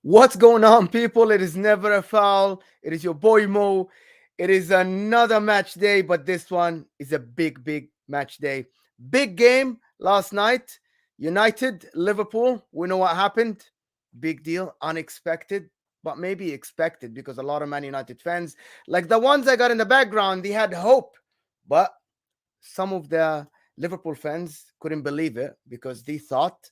What's going on, people? It is never a foul. It is your boy Mo. It is another match day, but this one is a big match day. Big game last night. United, Liverpool. We know what happened. Big deal, unexpected, but maybe expected because a lot of Man United fans, like the ones I got in the background, they had hope. But some of the Liverpool fans couldn't believe it because they thought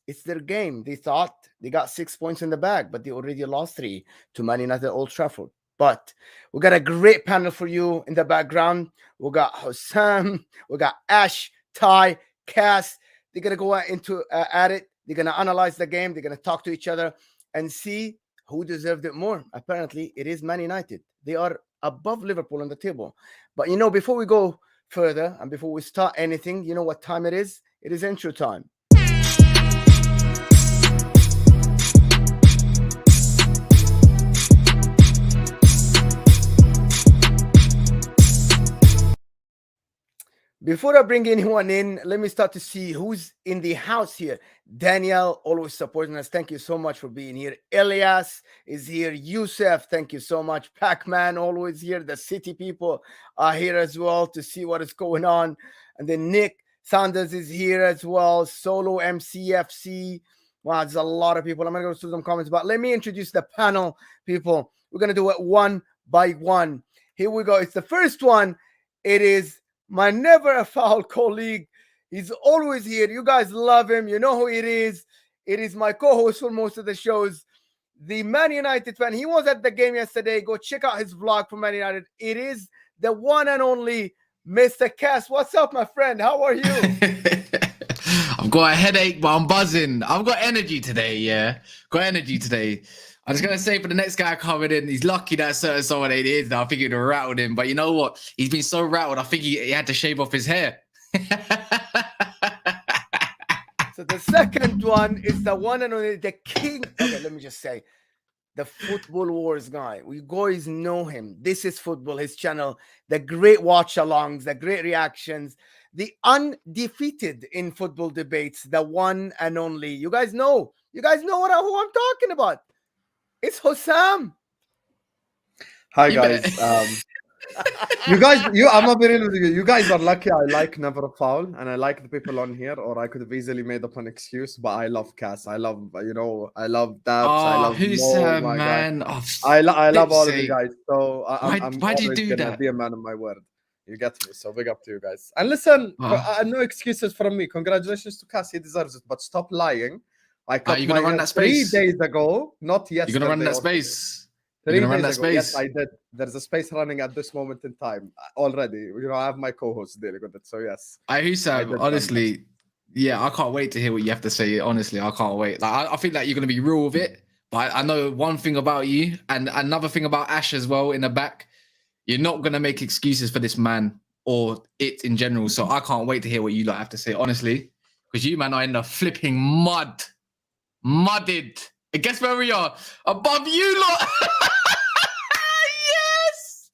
it's their game. They thought they got 6 points in the bag, but they already lost three to Man United at Old Trafford. But we got a great panel for you in the background. We got Husam, we got Ash, Ty, Cass. They're gonna go into at it. They're gonna analyze the game. They're gonna talk to each other and see who deserved it more. Apparently, it is Man United. They are above Liverpool on the table. But before we go further and before we start anything, you know what time it is? It is intro time. Before I bring anyone in, let me start to see who's in the house here. Daniel, always supporting us. Thank you so much for being here. Elias is here. Yusuf, thank you so much. Pac-Man, always here. The city people are here as well to see what is going on. And then Nick Sanders is here as well. Solo MCFC. Wow, there's a lot of people. I'm going to go through some comments, but let me introduce the panel, people. We're going to do it one by one. Here we go. It's the first one. It is my never a foul colleague. He's always here. You guys love him. You know who it is. It is my co-host for most of the shows, the Man United fan. He was at the game yesterday. Go check out his vlog for Man United. It is the one and only Mr. Cass. What's up, my friend? How are you? I've got a headache, but I'm buzzing. I've got energy today, yeah. Got energy today. I'm just going to say for the next guy coming in, he's lucky that certain someone it is. I think it would have rattled him. But you know what? He's been so rattled, I think he had to shave off his hair. So the second one is the one and only, the king. Okay, let me just say, the Football Wars guy. We guys know him. This is Football, his channel. The great watch-alongs, the great reactions, the undefeated in football debates, the one and only. You guys know who I'm talking about. It's Husam. Hi guys. I'm not being real with you. You guys are lucky. I like Never Foul, and I like the people on here. Or I could have easily made up an excuse, but I love Cass. I love I love Dabs. I love Husam, Mo, man. I love all of you guys. So I'm why did you always do gonna that? be a man of my word. You get me. So big up to you guys. And listen, no excuses from me. Congratulations to Cass. He deserves it. But stop lying. I cut you gonna run that 3 space? days ago, not yesterday. You're gonna run that space. 3 days ago. Yes, I did. There's a space running at this moment in time already. I have my co-host dealing with it. So yes. Husam, honestly, yeah, I can't wait to hear what you have to say. Honestly, I can't wait. Like, I think that you're gonna be real with it. But I know one thing about you, and another thing about Ash as well in the back. You're not gonna make excuses for this man or it in general. So I can't wait to hear what you have to say, honestly, because you man are in the flipping mudded. And guess where we are? Above you lot. Yes.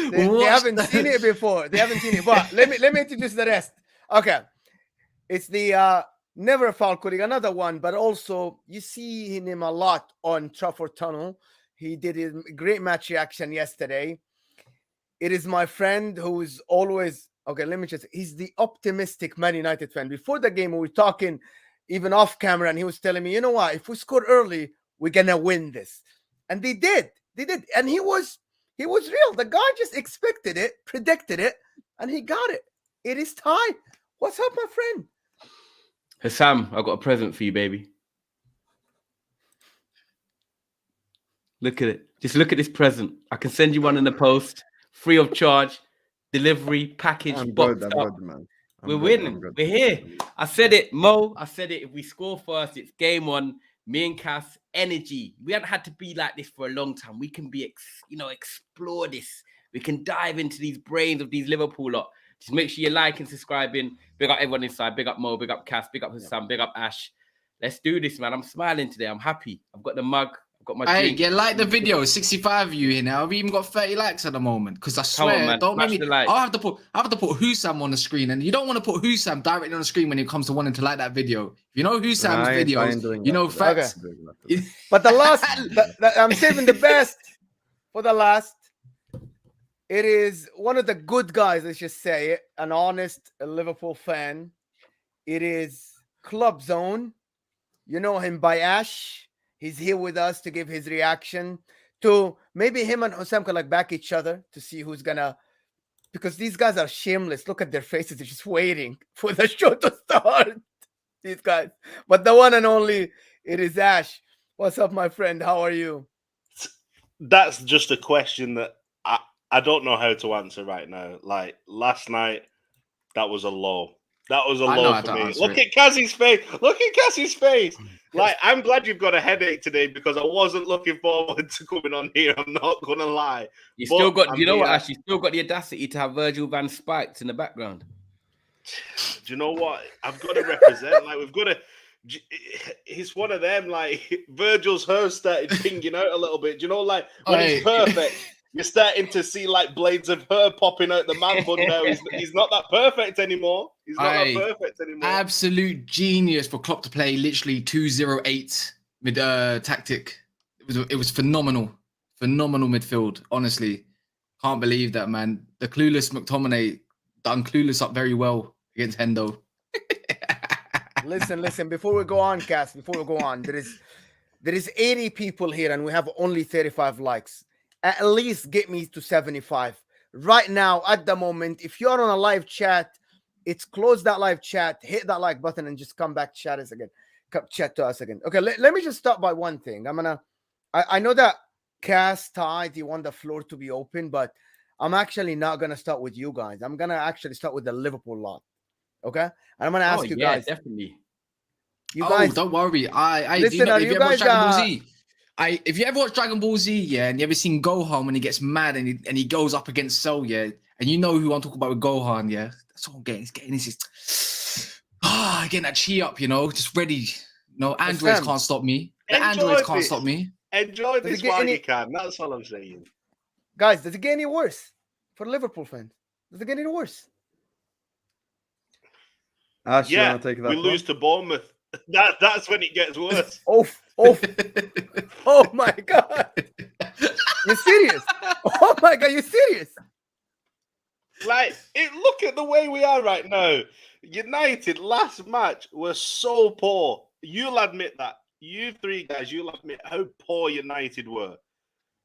They haven't seen it before. They haven't seen it. But let me introduce the rest. Okay. It's the Never a Foul colleague, another one, but also you see him a lot on Trafford Tunnel. He did a great match reaction yesterday. It is my friend who is always he's the optimistic Man United fan. Before the game, we were talking even off camera, and he was telling me, you know what, if we score early, we're gonna win this. And they did. And he was real. The guy just expected it, predicted it, and he got it. It is Ty. What's up, my friend? Husam, I've got a present for you, baby. Look at it. Just look at this present. I can send you one in the post, free of charge, delivery, package, boxed up. Good, man. We're winning. We're here. I said it, Mo. I said it. If we score first, it's game on. Me and Cass, energy. We haven't had to be like this for a long time. We can be, explore this. We can dive into these brains of these Liverpool lot. Just make sure you're liking, subscribing. Big up everyone inside. Big up Mo. Big up Cass. Big up Husam. Big up Ash. Let's do this, man. I'm smiling today. I'm happy. I've got the mug. Got my Hey, drink. yeah, like the video. 65 of you here now. I've even got 30 likes at the moment. Because I Come on, swear, man. don't make Smash me. the like. I have to put Husam on the screen, and you don't want to put Husam directly on the screen when it comes to wanting to like that video. If you know Husam's I ain't videos, doing you that know today. facts. Okay. But the last, I'm saving the best for the last. It is one of the good guys, let's just say it, an honest Liverpool fan. It is Club Zone. You know him by Ash. He's here with us to give his reaction to maybe him and Husam can like back each other to see who's gonna, because these guys are shameless. Look at their faces; they're just waiting for the show to start. These guys, but the one and only, it is Ash. What's up, my friend? How are you? That's just a question that I don't know how to answer right now. Like last night, that was a low. That was a I know low how for to me. answer Look it. at Kazi's face. Look at Kazi's face. Like, I'm glad you've got a headache today because I wasn't looking forward to coming on here. I'm not going to lie. You But still got, I'm you know what, here. Ash? You still got the audacity to have Virgil van Spikes in the background. Do you know what? I've got to represent. Like, we've got to. It's one of them. Like, Virgil's hair started pinging out a little bit. Do you know, like, when he's perfect, you're starting to see, like, blades of hair popping out the man bun now. He's not that perfect anymore. He's not that perfect anymore. Absolute genius for Klopp to play literally 2-0-8 mid tactic. It was phenomenal. Phenomenal midfield. Honestly. Can't believe that, man. The clueless McTominay done clueless up very well against Hendo. Listen. Before we go on, Cass, there is 80 people here and we have only 35 likes. At least get me to 75. Right now, at the moment, if you're on a live chat, it's close that live chat, hit that like button, and just come back chat us again. Come chat to us again. Okay, let me just start by one thing. I know that Cass, Ty, you want the floor to be open, but I'm actually not gonna start with you guys. I'm gonna actually start with the Liverpool lot. Okay, and I'm gonna ask you guys. Definitely. You guys, don't worry. listen, are you guys? Dragon Ball Z, if you ever watch Dragon Ball Z, yeah, and you ever seen Gohan when he gets mad and he goes up against Cell, yeah, and you know who I'm talking about with Gohan, yeah, that's all I'm getting. He's getting this, getting that chi up, you know, just ready. No, androids can't stop me. The androids can't stop me. Enjoy this while you can. That's all I'm saying. Guys, does it get any worse for Liverpool fans? Does it get any worse? Ash, you Yeah, want to take that we one? lose to Bournemouth. That's when it gets worse. Oh my God. You're serious? Oh my God, you're serious? Like, look at the way we are right now. United last match was so poor. You'll admit that. You three guys, you'll admit how poor United were.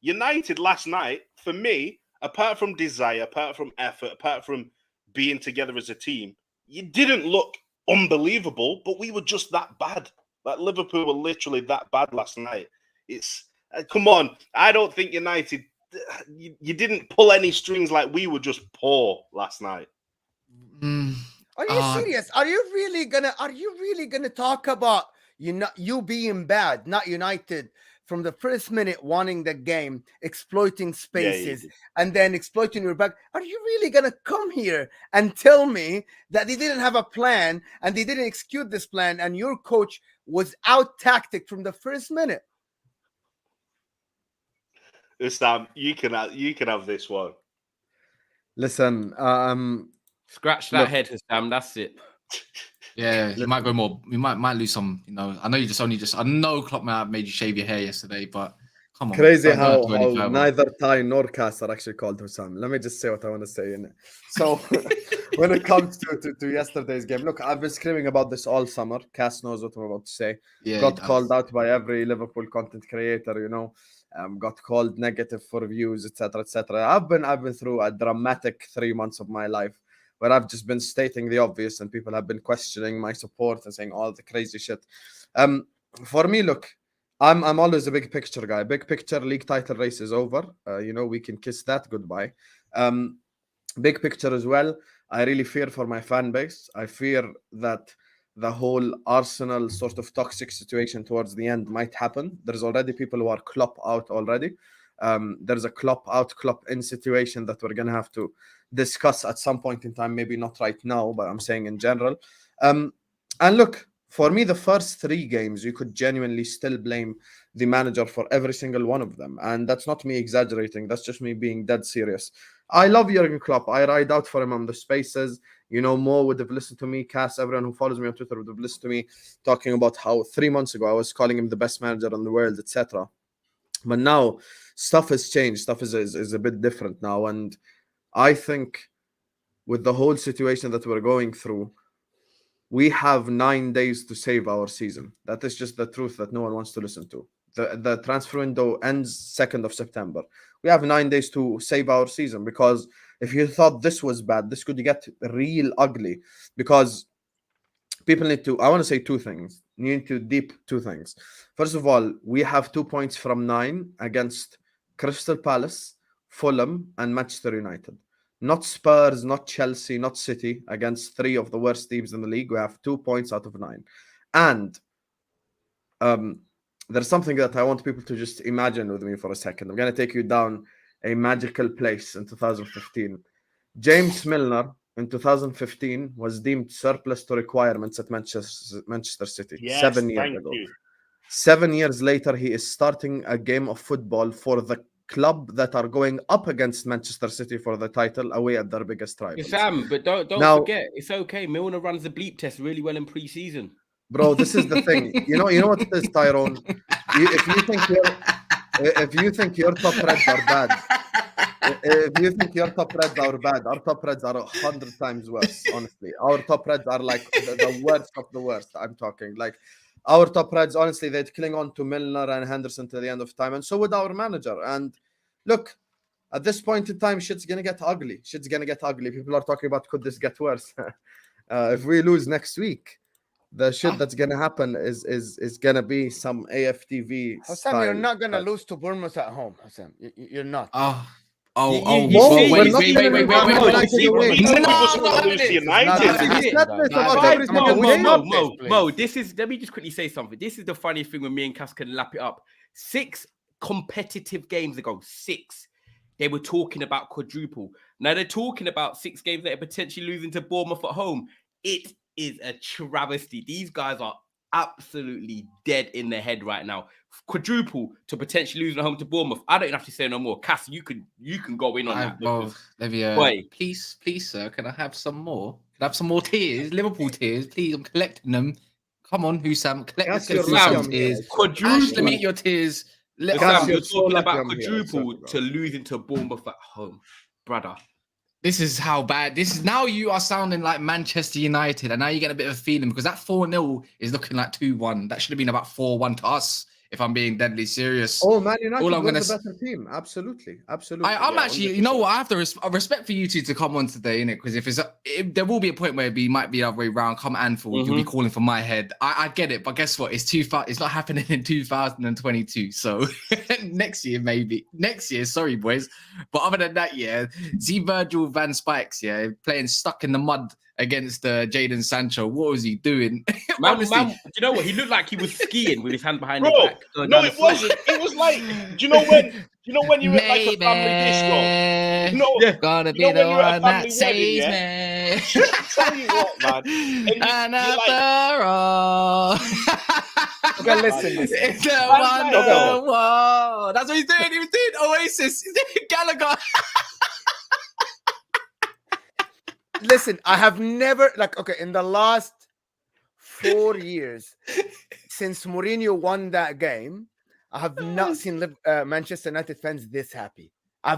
United last night, for me, apart from desire, apart from effort, apart from being together as a team, you didn't look unbelievable, but we were just that bad. Like Liverpool were literally that bad last night. It's come on. I don't think United. You didn't pull any strings. Like we were just poor last night. Are you serious? Are you really gonna talk about you being bad, not United? From the first minute, wanting the game, exploiting spaces, and then exploiting your back. Are you really going to come here and tell me that they didn't have a plan and they didn't execute this plan and your coach was out tactic from the first minute? Husam, you can have this one. Listen, Scratch that head, Husam. That's it. Yeah, you might go more. We might lose some. You know, I know you I know Klopp might have made you shave your hair yesterday, but come on. Crazy don't how do any further. neither Ty nor Cass are actually called Husam. Let me just say what I want to say. So when it comes to yesterday's game, look, I've been screaming about this all summer. Cass knows what I'm about to say. Yeah, Got called out by every Liverpool content creator, you know. Got called negative for views, etc., etc. I've been through a dramatic 3 months of my life where I've just been stating the obvious and people have been questioning my support and saying all the crazy shit. For me, look, I'm always a big picture guy. Big picture, league title race is over. You know, we can kiss that goodbye. Big picture as well. I really fear for my fan base. I fear that the whole Arsenal sort of toxic situation towards the end might happen. There's already people who are Klopp out already. There's a Klopp out, Klopp in situation that we're going to have to discuss at some point in time. Maybe not right now, but I'm saying in general. And look, for me, the first 3 games, you could genuinely still blame the manager for every single one of them. And that's not me exaggerating. That's just me being dead serious. I love Jurgen Klopp. I ride out for him on the spaces. You know, Mo would have listened to me. Cass, everyone who follows me on Twitter would have listened to me talking about how 3 months ago I was calling him the best manager in the world, etc. But now stuff has changed. Stuff is a bit different now. And I think with the whole situation that we're going through, we have 9 days to save our season. That is just the truth that no one wants to listen to. The transfer window ends 2nd of September. We have 9 days to save our season, because if you thought this was bad, this could get real ugly, because people need to, I want to say 2 things. You need to deep 2 things. First of all, we have 2 points from 9 against Crystal Palace, Fulham, and Manchester United. Not Spurs, not Chelsea, not City, against 3 of the worst teams in the league. We have 2 points out of 9. And there's something that I want people to just imagine with me for a second. I'm going to take you down a magical place in 2015. James Milner in 2015 was deemed surplus to requirements at Manchester City. Yes, 7 years thank ago. you. 7 years later, he is starting a game of football for the club that are going up against Manchester City for the title away at their biggest rival. Sam, but don't Now- forget, it's okay. Milner runs the bleep test really well in pre-season. Bro, this is the thing. You know what it is, Tyrone? If you think your top Reds are bad, if you think your top Reds are bad, our top Reds are 100 times worse, honestly. Our top Reds are like the worst of the worst, I'm talking. Like, our top Reds, honestly, they'd cling on to Milner and Henderson to the end of time, and so would our manager. And look, at this point in time, shit's going to get ugly. Shit's going to get ugly. People are talking about, could this get worse? If we lose next week, the shit that's going to happen is going to be some AFTV Husam, style. you're not going to lose to Bournemouth at home, Husam. You're not. Wait. Wait. Mo, this is, let me just quickly say something. This is the funny thing when me and Cass can lap it up. 6 competitive games ago, 6, they were talking about quadruple. Now they're talking about 6 games that are potentially losing to Bournemouth at home. It is a travesty. These guys are absolutely dead in their head right now. Quadruple to potentially losing at home to Bournemouth. I don't even have to say no more. Cass, you can go in on that. Well, Boy. please, sir, can I have some more? Can I have some more tears? Liverpool tears, please. I'm collecting them. Come on, Husam, collect some tears. Quadruple. Let me get your tears. Sam, you're talking about quadruple to losing to Bournemouth at home, brother. This is how bad this is. Now you are sounding like Manchester United, and now you get a bit of a feeling because that 4-0 is looking like 2-1. That should have been about 4-1 to us, if I'm being deadly serious. Oh, Man United was the better team. Absolutely. I'm actually, you know what? I have to respect for you two to come on today, innit? Because if there will be a point where it might be the other way around. Come Anfield, you'll be calling for my head. I get it, but guess what? It's not happening in 2022. So next year, maybe. Next year, sorry, boys. But other than that, yeah, see Virgil van Spijks, yeah, playing stuck in the mud against Jadon Sancho. What was he doing? Man, do you know what? He looked like he was skiing with his hand behind his back. No, it wasn't. It was like, do you know when you're at like a family disco? Gonna be the one that saves me. Tell you what, man. After all. Okay, listen. It's a wonder wall. That's what he's doing. He was doing Oasis. He's doing Gallagher. Listen, I have never, in the last 4 years since Mourinho won that game, I have not seen Manchester United fans this happy. I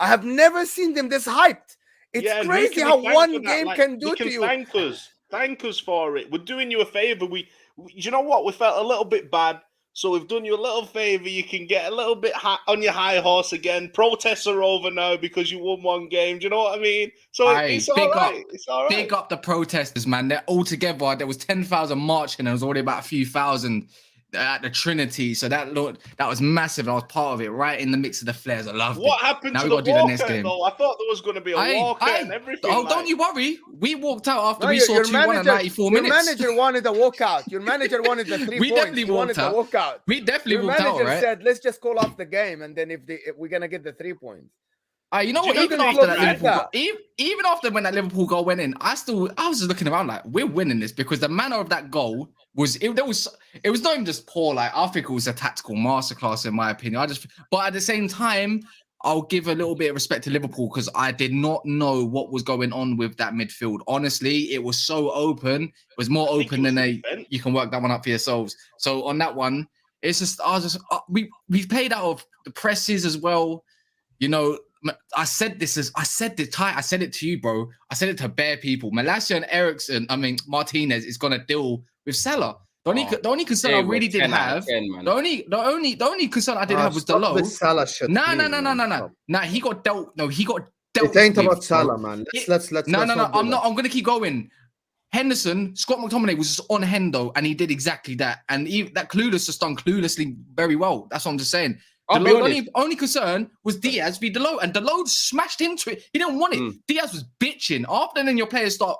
have never seen them this hyped. It's crazy how one game can do to you. Thank us for it. We're doing you a favor. You know what? We felt a little bit bad. So we've done you a little favor. You can get a little bit on your high horse again. Protests are over now because you won one game. Do you know what I mean? So it's all right. It's all right. Big up the protesters, man. They're all together. There was 10,000 marching, and there was already about a few thousand at the Trinity. So that was massive. I was part of it, right in the mix of the flares. I loved it. What happened to the walkout, though? I thought there was going to be a walkout and everything. Oh, don't you worry. We walked out after we saw 2-1 in 94 minutes. Your manager wanted a walkout. Your manager wanted the 3 points. We definitely walked out. We definitely walked out, right? Your manager said, let's just call off the game, and then if we're going to get the 3 points. You know Do you what? know Even the after thing, that right? Liverpool, even after when that Liverpool goal went in, I was just looking around like we're winning this because the manner of that goal was it was not even just poor. Like I think it was a tactical masterclass in my opinion. But at the same time, I'll give a little bit of respect to Liverpool because I did not know what was going on with that midfield. Honestly, it was so open. It was more I think open it was than the defense. you can work that one up for yourselves. So on that one, it's just we played out of the presses as well. You know, I said it to you, bro. I said it to bare people. Malacia and Martinez is gonna deal with Salah. The only concern They I were really did 10 out of have, 10, man. the only concern I did have was the Stop low. this Salah shit. No. please, man. Stop. Nah, he got dealt. No, he got dealt. It ain't with, about bro. Salah, man. Let's No. not do I'm that. I'm gonna keep going. Henderson, Scott McTominay was just on Hendo, and he did exactly that. And that Clueless just done cluelessly very well. That's what I'm just saying. The only concern was Diaz v Delo, and Delo smashed into it. He didn't want it. Diaz was bitching. After then, your players start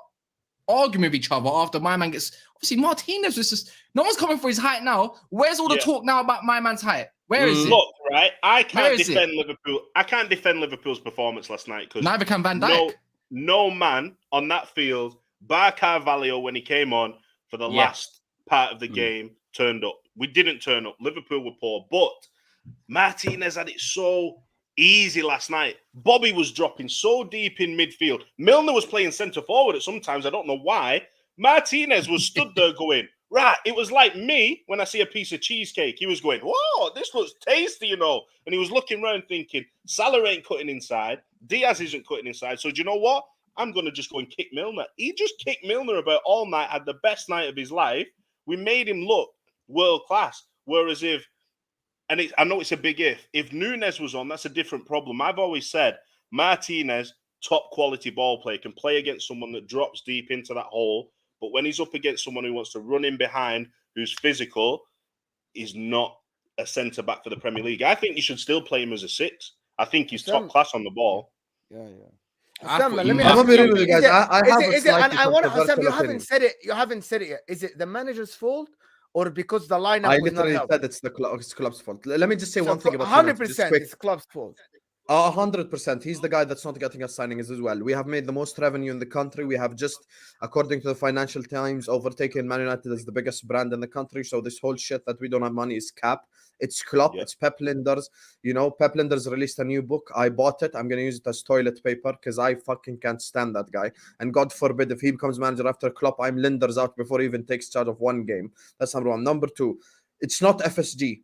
arguing with each other. After my man gets obviously Martinez was just no one's coming for his height now. Where's all the talk now about my man's height? Where is it? Look, right? I Where can't is defend Liverpool. I can't defend Liverpool's performance last night because Neither can Van Dijk. no man on that field, bar Carvalho when he came on for the last part of the game, turned up. We didn't turn up. Liverpool were poor, but Martinez had it so easy last night. Bobby was dropping so deep in midfield. Milner was playing centre forward at sometimes. I don't know why. Martinez was stood there going, right. It was like me when I see a piece of cheesecake. He was going, whoa, this looks tasty, you know. And he was looking around thinking, Salah ain't cutting inside. Diaz isn't cutting inside. So do you know what? I'm going to just go and kick Milner. He just kicked Milner about all night, had the best night of his life. We made him look world class. Whereas I know it's a big if Núñez was on, that's a different problem. I've always said Martinez, top quality ball player, can play against someone that drops deep into that hole. But when he's up against someone who wants to run in behind, who's physical, he's not a centre back for the Premier League. I think you should still play him as a 6. I think he's top class on the ball. Yeah. I'm gonna be real with you guys. I have a slightly controversial you opinion. haven't said it. You haven't said it yet. Is it the manager's fault or because the lineup I was not literally helpful? said it's Klopp's fault. Let me just say So one thing about 100%. It's Klopp's fault. 100%. He's the guy that's not getting us signings as well. We have made the most revenue in the country. We have just, according to the Financial Times, overtaken Man United as the biggest brand in the country. So this whole shit that we don't have money is cap. It's Klopp. It's Pep Linders. You know, Pep Linders released a new book. I bought it. I'm going to use it as toilet paper because I fucking can't stand that guy. And God forbid if he becomes manager after Klopp, I'm Linders out before he even takes charge of one game. That's number one. Number two, it's not FSG.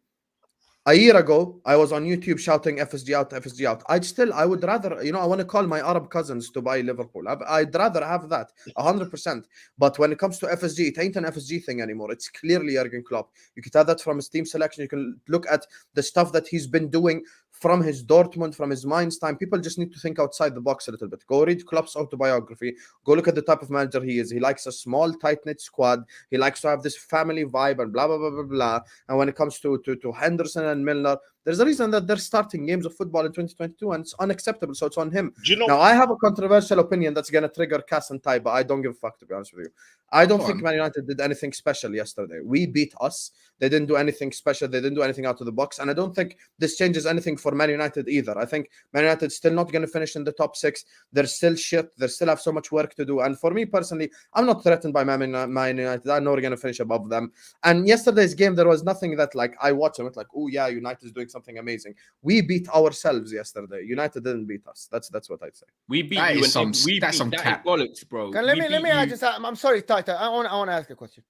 A year ago, I was on YouTube shouting FSG out, FSG out. I would rather, I want to call my Arab cousins to buy Liverpool. I'd rather have that, 100%. But when it comes to FSG, it ain't an FSG thing anymore. It's clearly Jurgen Klopp. You could have that from his team selection. You can look at the stuff that he's been doing from his Dortmund, from his Mainz time. People just need to think outside the box a little bit. Go read Klopp's autobiography. Go look at the type of manager he is. He likes a small, tight-knit squad. He likes to have this family vibe and blah, blah, blah, blah, blah. And when it comes to Henderson and Milner, there's a reason that they're starting games of football in 2022, and it's unacceptable. So it's on him. Now, I have a controversial opinion that's going to trigger Cass and Ty, but I don't give a fuck, to be honest with you. I don't think Man United did anything special yesterday. We beat us. They didn't do anything special. They didn't do anything out of the box. And I don't think this changes anything for Man United either. I think Man United still not going to finish in the top 6. They're still shit. They still have so much work to do. And for me personally, I'm not threatened by Man United. I know we're going to finish above them. And yesterday's game, there was nothing that I watched them. It's like, oh yeah, United is doing something amazing. We beat ourselves yesterday. United didn't beat us. That's what I'd say. We beat That you. is some That bollocks, bro. Let me just. I'm sorry, Tata. I want to ask a question.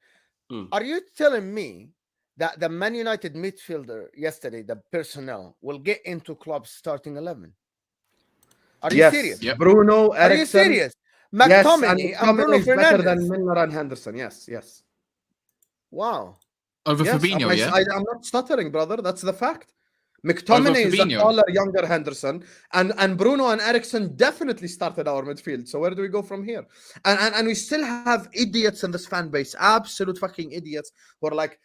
Are you telling me that the Man United midfielder yesterday, the personnel, will get into Klopp's starting 11? Are you serious? Yep. Bruno, Eriksen. Are you serious? McTominay and Bruno is better than Fernandes. Milner and Henderson. Yes. Wow. Over Fabinho, yeah? I'm not stuttering, brother. That's the fact. McTominay is a taller, younger Henderson, and Bruno and Eriksen definitely started our midfield. So where do we go from here? And we still have idiots in this fan base, absolute fucking idiots, who are like,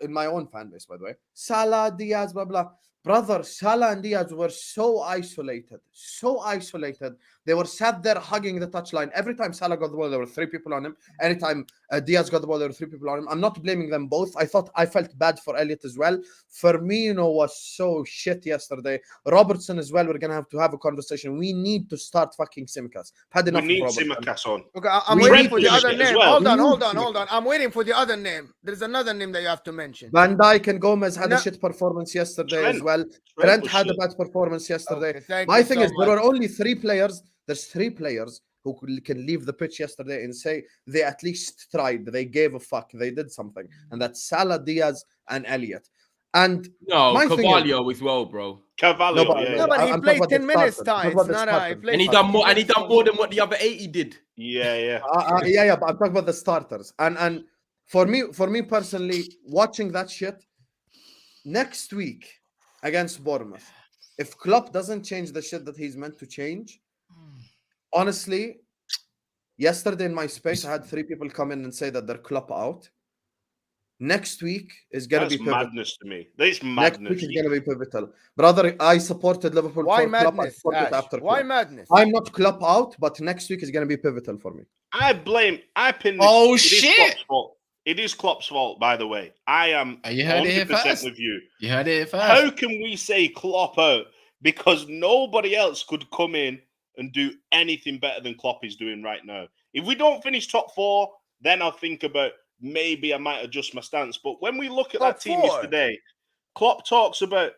in my own fan base, by the way, Salah, Diaz, blah, blah. Brother, Salah and Diaz were so isolated They were sat there hugging the touchline. Every time Salah got the ball, there were 3 people on him. Anytime Diaz got the ball, there were 3 people on him. I'm not blaming them both. I felt bad for Elliot as well. Firmino was so shit yesterday. Robertson as well. We're gonna have to have a conversation. We need to start fucking Tsimikas. Had We enough need of Robertson. Tsimikas on. Okay, I'm We waiting need for the to other make it as name. well. Hold We on, need hold to on, make hold on. I'm waiting for the other name. There's another name that you have to mention. Van Dijk and Gomez had No. a shit performance yesterday Trent. as well. Trent Trent was had a shit. bad performance yesterday. Okay, thank My you thing so is, there much. were only 3 players. There's 3 players who can leave the pitch yesterday and say they at least tried. They gave a fuck. They did something. And that's Salah, Diaz, and Elliot. And No, my thing is- Carvalho as well, bro. Carvalho, No, but- yeah, No, but he I'm talking played about the 10 minutes, starters. I'm Ty. talking It's about the not a. He starters. played And he 10 done more. And he minutes. done more than what the other 80 did. yeah. yeah, but I'm talking about the starters. And for me personally, watching that shit next week against Bournemouth, if Klopp doesn't change the shit that he's meant to change, honestly, yesterday in my space, I had 3 people come in and say that they're Klopp out. Next week is gonna That's be pivotal. madness to me. That's Next madness. week is gonna be pivotal, brother. I supported Liverpool Why for Klopp. I madness, supported Ash? after Why Klopp. madness? I'm not Klopp out, but next week is gonna be pivotal for me. I pin this. Oh, it is shit. Klopp's fault. It is Klopp's fault, by the way. I am You heard it here 100% first. with you. You heard it first. How can we say Klopp out? Because nobody else could come in and do anything better than Klopp is doing right now. If we don't finish top 4, then I'll think about maybe I might adjust my stance. But when we look at Top that team 4. yesterday, Klopp talks about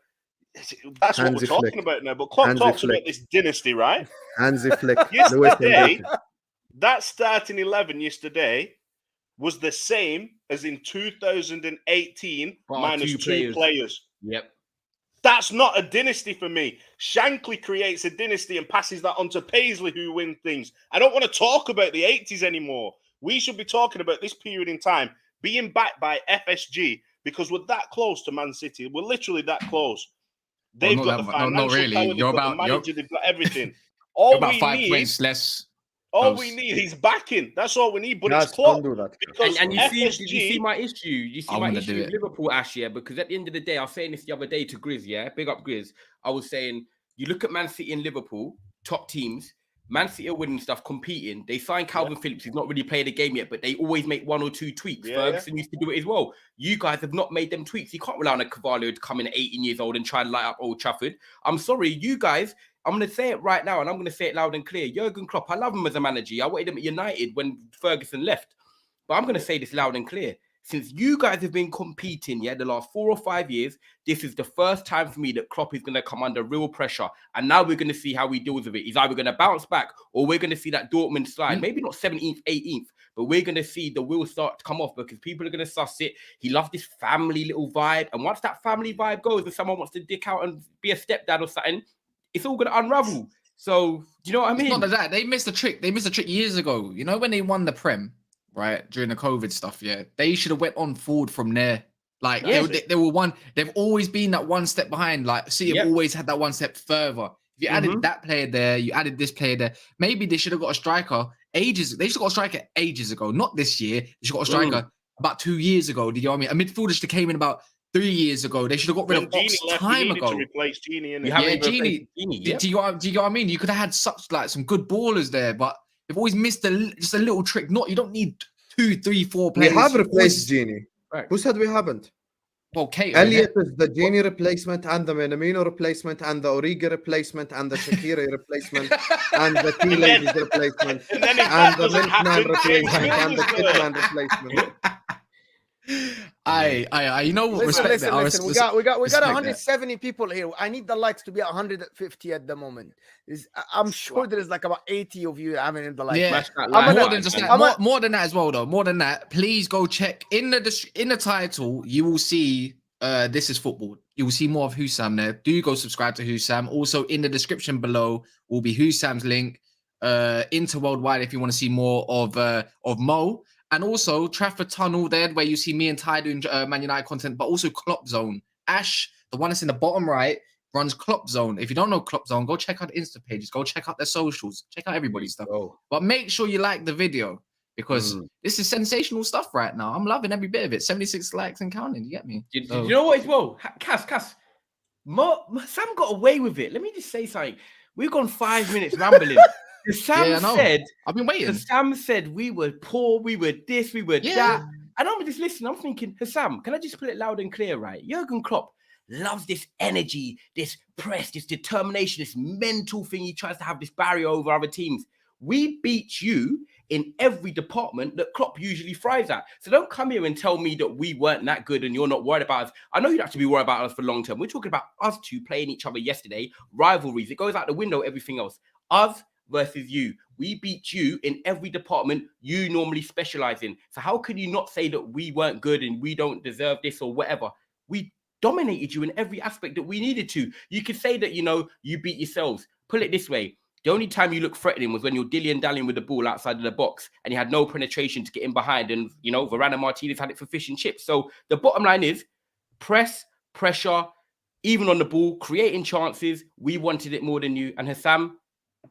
that's what we're Hansi talking Flick. about now. But Klopp Hansi talks Flick. about this dynasty, right? Hansi Flick. Yesterday, that starting 11 yesterday was the same as in 2018 Bar minus 2 2 players. Yep. That's not a dynasty for me. Shankly creates a dynasty and passes that on to Paisley, who wins things. I don't want to talk about the 80s anymore. We should be talking about this period in time being backed by FSG because we're that close to Man City. We're literally that close. They've not got that the mu- no, not financial really. power, they've You're got the about- you're- manager, they've got everything. You're All about we 5 need, points less. all close. we need is backing. That's all we need. But Guys, it's Klopp. don't do that. Because And you see, FSG, did you see my issue? You see I my wanna issue do with it. Liverpool, Ash, yeah? Because at the end of the day, I was saying this the other day to Grizz, yeah? Big up Grizz. I was saying, you look at Man City and Liverpool, top teams. Man City are winning stuff, competing. They signed Calvin Phillips. He's not really played a game yet, but they always make 1 or 2 tweaks. Yeah, Ferguson used to do it as well. You guys have not made them tweaks. You can't rely on a Carvalho to come in at 18 years old and try and light up Old Trafford. I'm sorry, you guys, I'm going to say it right now, and I'm going to say it loud and clear. Jurgen Klopp, I love him as a manager. I wanted him at United when Ferguson left. But I'm going to say this loud and clear. Since you guys have been competing, yeah, the last 4 or 5 years, this is the first time for me that Klopp is going to come under real pressure. And now we're going to see how he deals with it. He's either going to bounce back or we're going to see that Dortmund slide. Maybe not 17th, 18th, but we're going to see the wheels start to come off because people are going to suss it. He loves this family little vibe. And once that family vibe goes and someone wants to dick out and be a stepdad or something, it's all going to unravel. So, do you know what I mean? It's not that they missed a trick. They missed a trick years ago. You know when they won the Prem, right, during the COVID stuff. Yeah, they should have went on forward from there. Like they were one. They've always been that one step behind. Like City have always had that one step further. If you added that player there, you added this player there. Maybe they should have got a striker ages. They should have got a striker ages ago. Not this year. They should have got a striker about 2 years ago. Do you know what I mean? A midfielder should have came in about 3 years ago. They should have got rid of Ox time ago. to replace Genie, innit? Yeah, Genie. Do you know what I mean? You could have had such like some good ballers there, but they've always missed just a little trick. You don't need 2, 3, 4 We players. have replaced Genie. Right. Who said we haven't? Well, Kate. Elliot is the Genie replacement and the Minamino replacement and the Origi replacement and the Shaqiri replacement and the Tea Ladies replacement And then if and that the doesn't Milkman happen, replacement James and the Milner's there. Kidman replacement. You know what? Listen. We got respect that. 170 people here. I need the likes to be 150 at the moment. I'm sure there is like about 80 of you having in the likes. Yeah, more than just that. More than that as well, though. More than that, please go check in the title. You will see This Is Football. You will see more of Husam there. Do go subscribe to Husam. Also, in the description below will be Husam's link into Worldwide if you want to see more of Mo. And also Trafford Tunnel there, where you see me and Ty doing Man United content, but also Klopp Zone. Ash, the one that's in the bottom right, runs Klopp Zone. If you don't know Klopp Zone, go check out the Insta pages. Go check out their socials. Check out everybody's stuff. But make sure you like the video because this is sensational stuff right now. I'm loving every bit of it. 76 likes and counting. You get me? Do you know what as well? Cass, Sam got away with it. Let me just say something. We've gone 5 minutes rambling. Sam I know. said, I've been waiting. Husam said we were poor, we were this, we were Yeah. that. And I'm just listening. I'm thinking, Husam, can I just put it loud and clear, right? Jurgen Klopp loves this energy, this press, this determination, this mental thing. He tries to have this barrier over other teams. We beat you in every department that Klopp usually thrives at. So don't come here and tell me that we weren't that good and you're not worried about us. I know you'd have to be worried about us for long term. We're talking about us two playing each other yesterday, rivalries. It goes out the window, everything else. Us versus you. We beat you in every department you normally specialize in. So how can you not say that we weren't good and we don't deserve this or whatever? We dominated you in every aspect that we needed to. You could say that, you beat yourselves. Put it this way. The only time you look threatening was when you're dilly-dallying with the ball outside of the box and you had no penetration to get in behind, and, Varane and Martinez had it for fish and chips. So the bottom line is press, pressure, even on the ball, creating chances. We wanted it more than you. And Husam,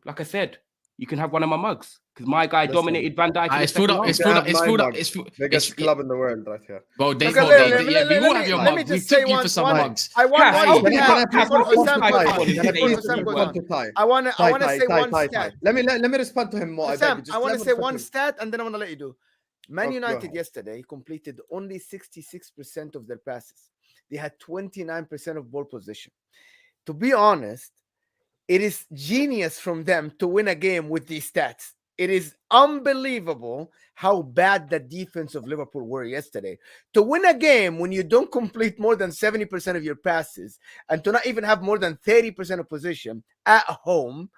like I said, you can have one of my mugs because my guy dominated Van Dijk. It's filled up. It's filled up. Biggest club in the world right here. Well, we will have your mug. We took you for some mugs. I want to say one stat. Let me respond to him more. I want to say one stat and then I want to let you do. Man United yesterday completed only 66% of their passes. They had 29% of ball position. To be honest, it is genius from them to win a game with these stats. It is unbelievable how bad the defense of Liverpool were yesterday. To win a game when you don't complete more than 70% of your passes and to not even have more than 30% of position at home,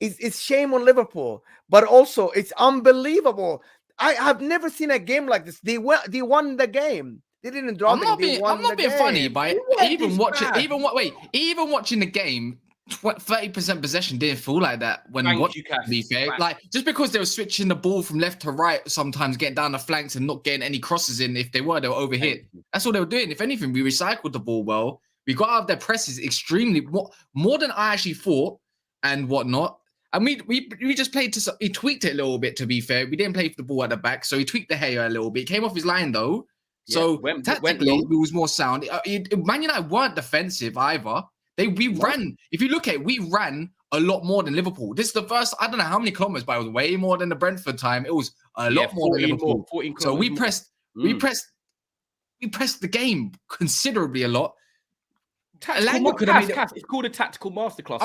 it's shame on Liverpool. But also, it's unbelievable. I have never seen a game like this. They won the game. They didn't draw. I'm not being funny, but even watching the game, 30% possession didn't feel like that when watching. To be fair, like just because they were switching the ball from left to right, sometimes getting down the flanks and not getting any crosses in. If they were overhit. That's all they were doing. If anything, we recycled the ball well. We got out of their presses extremely more than I actually thought and whatnot. And we just played he tweaked it a little bit. To be fair, we didn't play for the ball at the back, so he tweaked the hair a little bit. He came off his line though. So tactically, it was more sound. Man United weren't defensive either. We ran. If you look at it, we ran a lot more than Liverpool. This is the first, I don't know how many kilometers, but it was way more than the Brentford time. It was a lot more than Liverpool. So we pressed the game considerably a lot. It's called a tactical masterclass.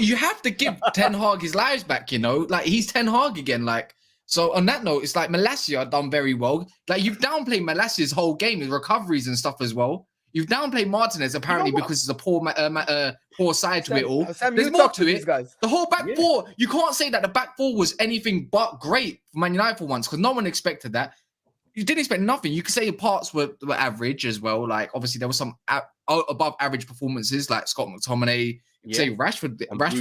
You have to give Ten Hag his lives back, like he's Ten Hag again. Like, so on that note, it's like Malacia done very well. Like you've downplayed Malacia's whole game, his recoveries and stuff as well. You've downplayed Martinez apparently because it's a poor side to it all. There's more to it. The whole back four, you can't say that the back four was anything but great for Man United for once because no one expected that. You didn't expect nothing. You could say parts were average as well. Like obviously there was some above average performances like Scott McTominay. You could say Rashford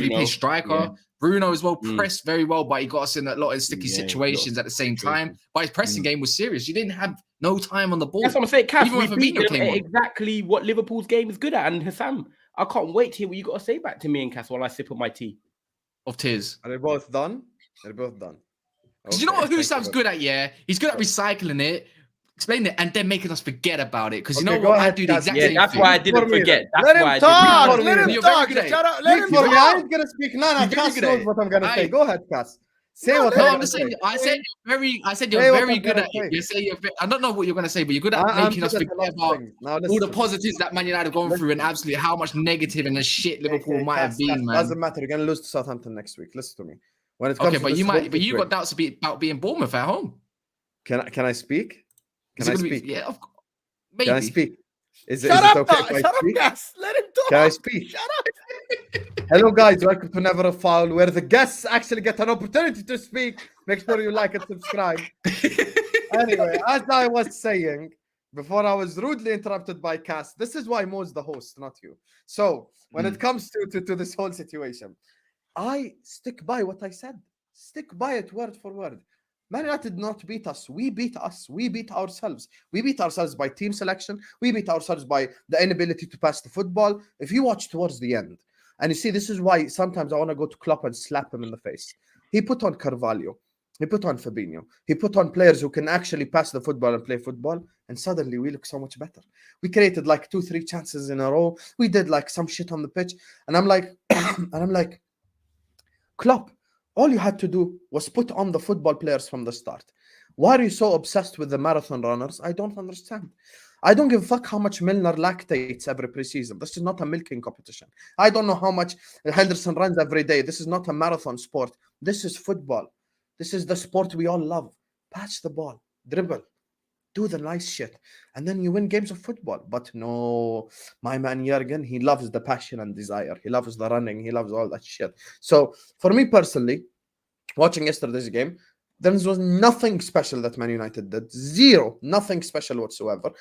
played striker. Yeah. Bruno as well pressed very well, but he got us in a lot of sticky situations at the same time. But his pressing game was serious. You didn't have no time on the ball. That's what I'm saying. Cass, we beat them exactly what Liverpool's game is good at. And Husam, I can't wait to hear what you got to say back to me and Cass while I sip on my tea. Of tears. Are they both done? They're both done. Because you know what Husam's good at, yeah? He's good at recycling it, explaining it, and then making us forget about it. Because you know what? I do the exact same thing. That's why I didn't forget. Let him talk. Let him talk. Shut up. Let him talk. I ain't going to speak. No, Cass knows what I'm going to say. Go ahead, Cass. Say what I'm going to say. I said you're very good at it. You say I don't know what you're going to say, but you're good at making us forget about all the positives that Man United have gone through and absolutely how much negative and the shit Liverpool might have been, man. Doesn't matter. You're going to lose to Southampton next week. Listen to me. But you got doubts about being Bournemouth at home. Can I speak? Can I speak? Yeah, of course. Maybe. Can I speak? Is it okay if I speak? Guys. Let him talk. Can I speak? Shut up. Hello, guys. Welcome to Never a Foul, where the guests actually get an opportunity to speak. Make sure you like and subscribe. Anyway, as I was saying before, I was rudely interrupted by Cass. This is why Mo's the host, not you. So when it comes to this whole situation, I stick by what I said. Stick by it word for word. Man United did not beat us. We beat us. We beat ourselves. We beat ourselves by team selection. We beat ourselves by the inability to pass the football. If you watch towards the end, and you see, this is why sometimes I want to go to Klopp and slap him in the face. He put on Carvalho. He put on Fabinho. He put on players who can actually pass the football and play football. And suddenly we look so much better. We created like 2-3 chances in a row. We did like some shit on the pitch. And I'm like, Klopp, all you had to do was put on the football players from the start. Why are you so obsessed with the marathon runners? I don't understand. I don't give a fuck how much Milner lactates every preseason. This is not a milking competition. I don't know how much Henderson runs every day. This is not a marathon sport. This is football. This is the sport we all love. Pass the ball, dribble, do the nice shit, and then you win games of football. But no, my man Jurgen, he loves the passion and desire. He loves the running. He loves all that shit. So for me personally, watching yesterday's game, there was nothing special that Man United did. Zero, nothing special whatsoever.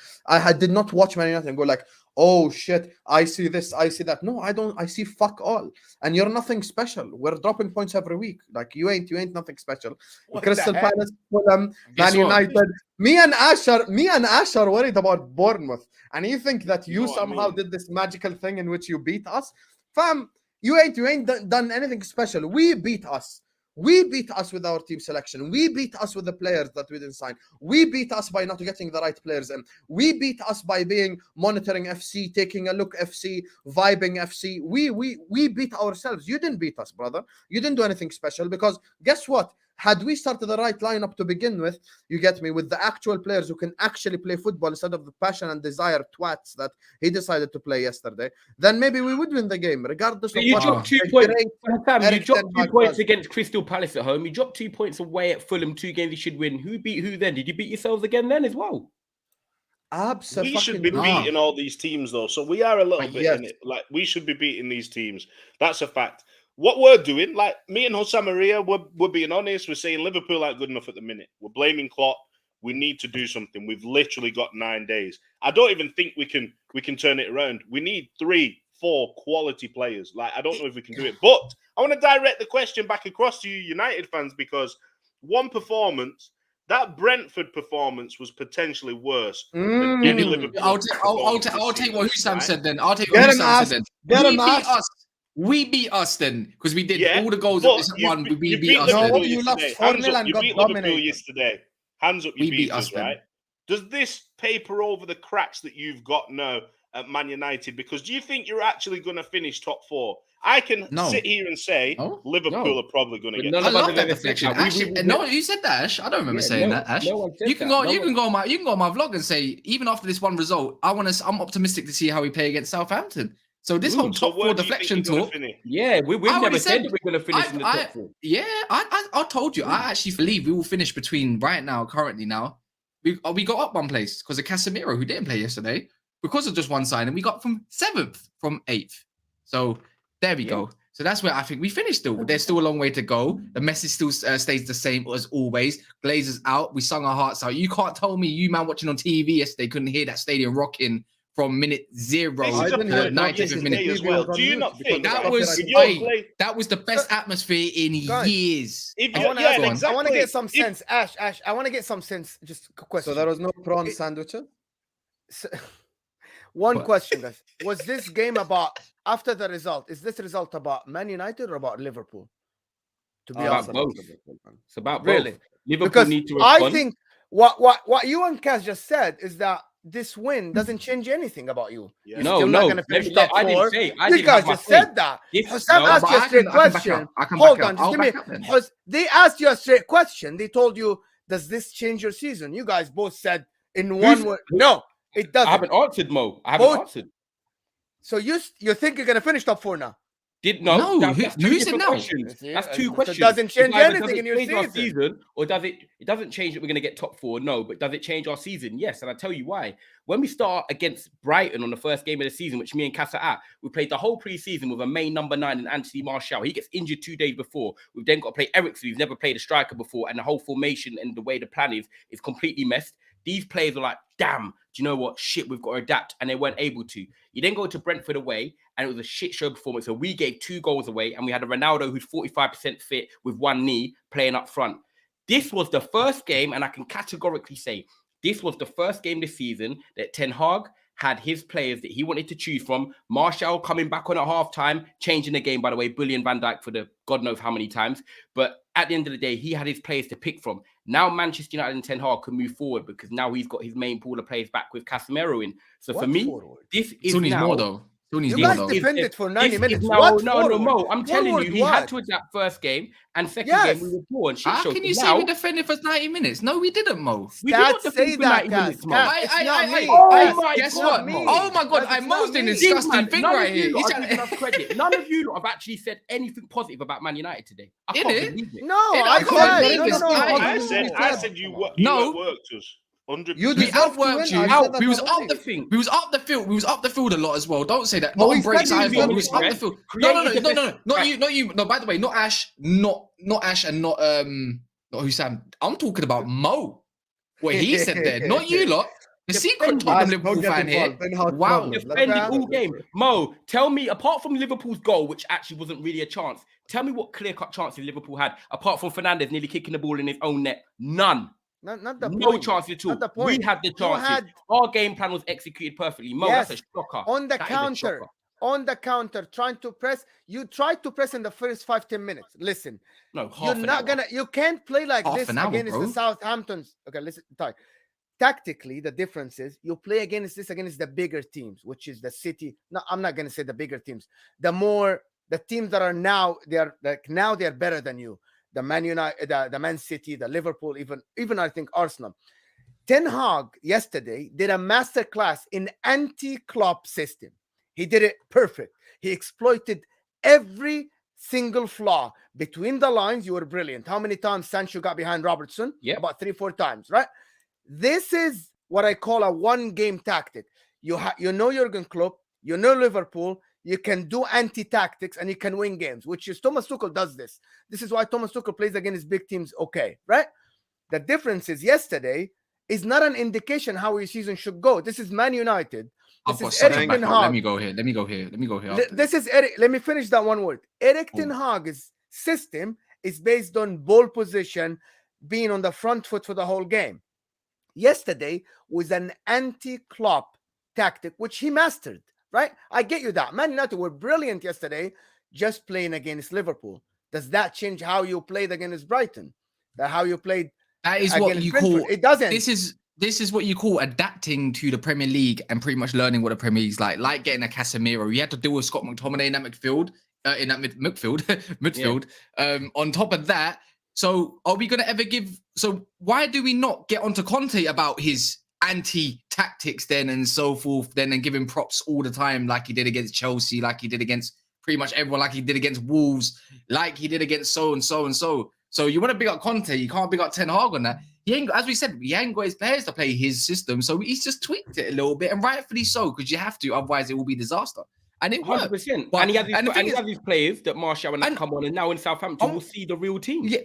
Did not watch Man United and go like, oh shit, I see this, I see that. No, I don't. I see fuck all. And you're nothing special. We're dropping points every week. Like you ain't nothing special. What Crystal the heck? Palace, Fulham, Guess Man what? United. Me and Ash are worried about Bournemouth. And you think that You you know what I somehow mean? did this magical thing in which you beat us? Fam, you ain't done anything special. We beat us. We beat us with our team selection. We beat us with the players that we didn't sign. We beat us by not getting the right players in. We beat us by being monitoring FC, taking a look FC, vibing FC. We beat ourselves. You didn't beat us, brother. You didn't do anything special because guess what? Had we started the right lineup to begin with, you get me, with the actual players who can actually play football instead of the passion and desire twats that he decided to play yesterday, then maybe we would win the game, regardless But of you what dropped 2 the points. great Sam, you Eric dropped Ten 2 Hag points does. against Crystal Palace at home. You dropped 2 points away at Fulham, 2 games you should win. Who beat who then? Did you beat yourselves again then as well? We should be Absolutely. beating all these teams, though. So we are a little But bit yes. in it. Like, we should be beating these teams. That's a fact. What we're doing, like me and Husam Maria, we're being honest. We're saying Liverpool aren't good enough at the minute. We're blaming Klopp. We need to do something. We've literally got 9 days. I don't even think we can turn it around. We need 3-4 quality players. Like, I don't know if we can do it. But I want to direct the question back across to you United fans, because one performance, that Brentford performance, was potentially worse than any Liverpool. I'll take what Husam Husam said then. I'll take Get what him, Husam Ash. said Get then. him, Ash. We beat us then because we did Yeah, all the goals but of this one. We you beat us Liverpool then. you lost yesterday. 4-0 Hands up, and you got beat Liverpool dominated. yesterday. Hands up, you We beat beat us, us then. right? Does this paper over the cracks that you've got now at Man United? Because do you think you're actually going to finish top 4? I can No. sit here and say No. Liverpool No. are probably going to But get. none I of us love have that ever said deflection. that. Ash, no, you said that, Ash. I don't remember Yeah, saying no- that, Ash. no one said You can that. go. No You one- can go on my vlog and say even after this one result, I'm optimistic to see how we play against Southampton. So this whole So top where 4 do you think deflection you're gonna talk. finish? Yeah, we've I already never said said- that we're going to finish in the top 4. Yeah, I told you. I actually believe we will finish between currently now. We got up one place because of Casemiro, who didn't play yesterday, because of just one signing. We got from 7th from 8th. So there we go. So that's where I think we finished still. There's still a long way to go. The message still stays the same as always. Glazers out. We sung our hearts out. You can't tell me you man watching on TV yesterday couldn't hear that stadium rocking from minute 0 This is I a to didn't the hear point it. 95th yesterday minute. as well. Do you not think That right, was if you're hey, that was the best atmosphere in Guys, years. If I you- want to yeah, I want to exactly. get some If- sense. Ash, I want to get some sense. Just a question. So there was no prawn sandwiches? One What? question, guys. Was this game about, after the result, is this result about Man United or about Liverpool? To be About honest. both. It's about Really? both. Liverpool Because need to respond. I think what you and Kaz just said is that this win doesn't change anything about you. Yeah. You're No, still not no. going to finish Let me- top I didn't 4. say- I You didn't have guys my just point. said that. This- Husam no, asked but you a I straight can back up. question. I can Hold back on, up. just I'll give me. back up then. They asked you a straight question. They told you, does this change your season? You guys both said in one word, no, it I doesn't. haven't answered, Mo. I haven't Both- answered. So you think you're going to finish top 4 now? No, that's who two said different no? questions. See, That's two so it questions. doesn't change It's either anything does it in your change our season. season, or does it? It doesn't change that we're going to get top 4. No, but does it change our season? Yes, and I'll tell you why. When we start against Brighton on the first game of the season, which me and Cass are at, we played the whole pre-season with a main number 9 in Anthony Martial. He gets injured 2 days before. We've then got to play Eriksen, who's never played a striker before, and the whole formation and the way the plan is completely messed. These players are like, damn, do you know what? Shit, we've got to adapt. And they weren't able to. You then go to Brentford away, and it was a shit show performance. So we gave 2 goals away, and we had a Ronaldo who's 45% fit with one knee playing up front. This was the first game, and I can categorically say, this was the first game this season that Ten Hag had his players that he wanted to choose from. Martial coming back on at halftime, changing the game, by the way, bullying Van Dijk for the God knows how many times. But at the end of the day, he had his players to pick from. Now Manchester United and Ten Hag can move forward because now he's got his main pool of players back with Casemiro in. So for me, this is Still needs now, more though. Still needs You more guys though. defended for 90 minutes. No, What no, forward? Mo. I'm telling Forward you, he had what? to adapt first game and second Yes. game we were poor and shit How shows. can you say Now, we defended for 90 minutes? No, we didn't, Mo. we did not Stats defend say for that, 90 minutes, Mo. Cass. It's not me. Oh Cass, my Guess it's what? not me. Oh my God, Cass, I'm it's not most in me. this disgusting Man, thing none right of here. you He's lot are trying- giving us credit. None of you lot have actually said anything positive about Man United today. I Did can't it? believe it. No, I I can't said believe no, this. no, no. I said you No. outworked us. 100%. You We deserve to outworked win. you. I said that We was already. up the field. We was up the field. We was up the field a lot as well. Don't say that. Oh, Not on we breaks said you either. was We was up the field. No, not you. No, by the way, not Ash. Not Ash, and not Husam. I'm talking about Mo. What he said there. Not you lot. The secret Defending. Tottenham Ash, Liverpool don't get fan here. involved. Then how it's Wow. problem. Let's Defending Okay. all game. Mo, tell me, apart from Liverpool's goal, which actually wasn't really a chance, tell me what clear-cut chances Liverpool had, apart from Fernandes nearly kicking the ball in his own net. None. Not the No point. chances at all. Not the point. We had the You chances. had Our game plan was executed perfectly. Mo, Yes. that's a shocker. on the That is a counter. shocker. On the counter, trying to press. You tried to press in the first 5-10 minutes. Listen, No, half you're an not hour. gonna. You can't play like Half this an hour, against bro. the Southamptons. Okay, listen, Ty. Tactically, the difference is you play against the bigger teams, which is the City. No, I'm not gonna say the bigger teams. The teams that are now they're better than you. The Man United, the Man City, the Liverpool, even I think Arsenal. Ten Hag yesterday did a masterclass in anti-Klopp system. He did it perfect. He exploited every single flaw between the lines. You were brilliant. How many times Sancho got behind Robertson? Yep. About 3-4 times, right? This is what I call a one-game tactic. You know Jurgen Klopp, you know Liverpool. You can do anti-tactics and you can win games, which is Thomas Tuchel does this. This is why Thomas Tuchel plays against big teams okay, right? The difference is yesterday is not an indication how your season should go. This is Man United. I've This got is something Eric back Ten up. Let Hag. me go here. Let me go here. after This is Eric. Let me finish that one word. Eric Ten Hag's system is based on ball position, being on the front foot for the whole game. Yesterday was an anti-Klopp tactic, which he mastered, right? I get you that. Man United were brilliant yesterday just playing against Liverpool. Does that change how you played against Brighton? How you played That is what against you Brentford? call. It doesn't. This is what you call adapting to the Premier League and pretty much learning what the Premier League's like getting a Casemiro. You had to deal with Scott McTominay in that midfield. Midfield. On top of that, so are we going to ever give? So why do we not get onto Conte about his anti-tactics then and so forth? Then and give him props all the time, like he did against Chelsea, like he did against pretty much everyone, like he did against Wolves, like he did against so and so and so. So you want to big up Conte, you can't big up Ten Hag on that. He ain't, as we said, he ain't got his players to play his system, so he's just tweaked it a little bit, and rightfully so, because you have to, otherwise it will be disaster. And it worked. 100%. But- And he has and his players that Martial and that and- come on, and now in Southampton Oh, we'll see the real team. Yeah,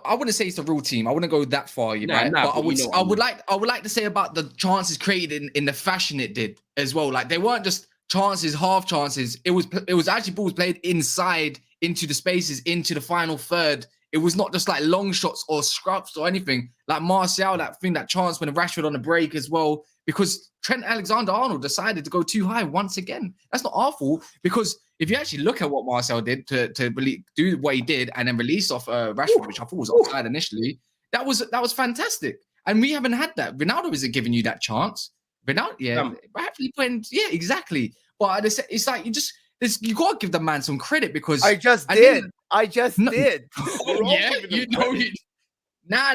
I wouldn't say it's the real team. I wouldn't go that far, Nah, right? nah, but but you know what I would like to say about the chances created in the fashion it did as well. Like they weren't just chances, half chances. It was actually balls played inside into the spaces, into the final third. It was not just like long shots or scruffs or anything. Like Martial, that chance when Rashford on the break as well, because Trent Alexander-Arnold decided to go too high once again. That's not our fault, because if you actually look at what Martial did to do what he did and then release off Rashford, which I thought was offside initially, that was fantastic. And we haven't had that. Ronaldo isn't giving you that chance. Ronaldo, rightfully playing, exactly. But it's like you gotta give the man some credit because I just I did. didn't- I just No. did. We're all Yeah, giving them you know credit. it. Nah.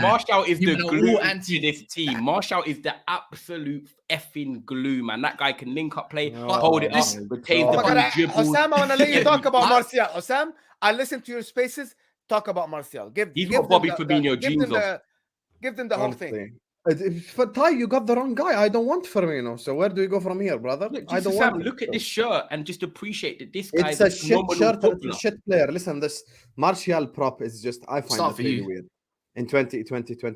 Martial is You the know, glue all to this team. Martial is the absolute effing glue, man. That guy can link up play, Oh, hold it up, my retain the God. ball, Okay, dribbles. Husam, I want to let you talk about I- Martial. Husam, I listen to your spaces. Talk about Martial. He's give what Bobby them Fabinho dreams of. give them the whole thing. Honestly. For Ty, you got the wrong guy. I don't want Firmino. So where do we go from here, brother? Look, I don't Sam, want. look at this shirt and just appreciate that this It's guy's a shit phenomenal shirt and footballer. it's a shit player. Listen, this Martial prop is just, I find Start it for really you. weird. In 2020,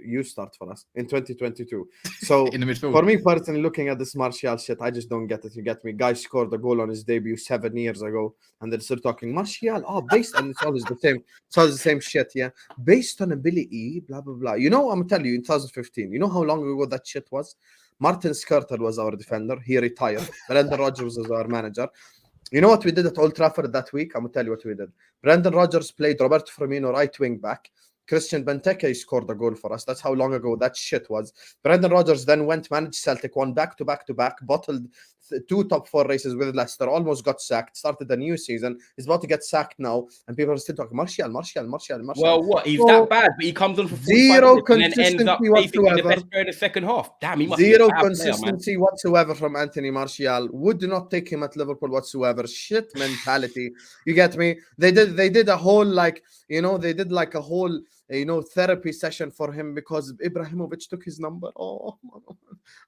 you start for us. In 2022. So in the midfield. for me personally, looking at this Martial shit, I just don't get it. You get me? Guy scored a goal on his debut 7 years ago, and they're still talking Martial. Oh, based and it's always the same. It's always the same shit, yeah. Based on ability, blah blah blah. You know, I'm telling you, in 2015. You know how long ago that shit was? Martin Skirtle was our defender. He retired. Brendan Rodgers was our manager. You know what we did at Old Trafford that week? I'm gonna tell you what we did. Brendan Rodgers played Roberto Firmino right wing back. Christian Benteke scored a goal for us. That's how long ago that shit was. Brendan Rodgers then went, managed Celtic, won back-to-back, bottled 2 top 4 races with Leicester, almost got sacked, started a new season, is about to get sacked now, and people are still talking, Martial. Well, what? He's So, that bad, but he comes on for 45 zero minutes and then ends up consistency basically the whatsoever. best player in the second half. Damn, he must be Zero a bad player, man. consistency whatsoever from Anthony Martial. Would not take him at Liverpool whatsoever. Shit mentality. You get me? They did a whole they did like a whole therapy session for him because Ibrahimovic took his number. Oh,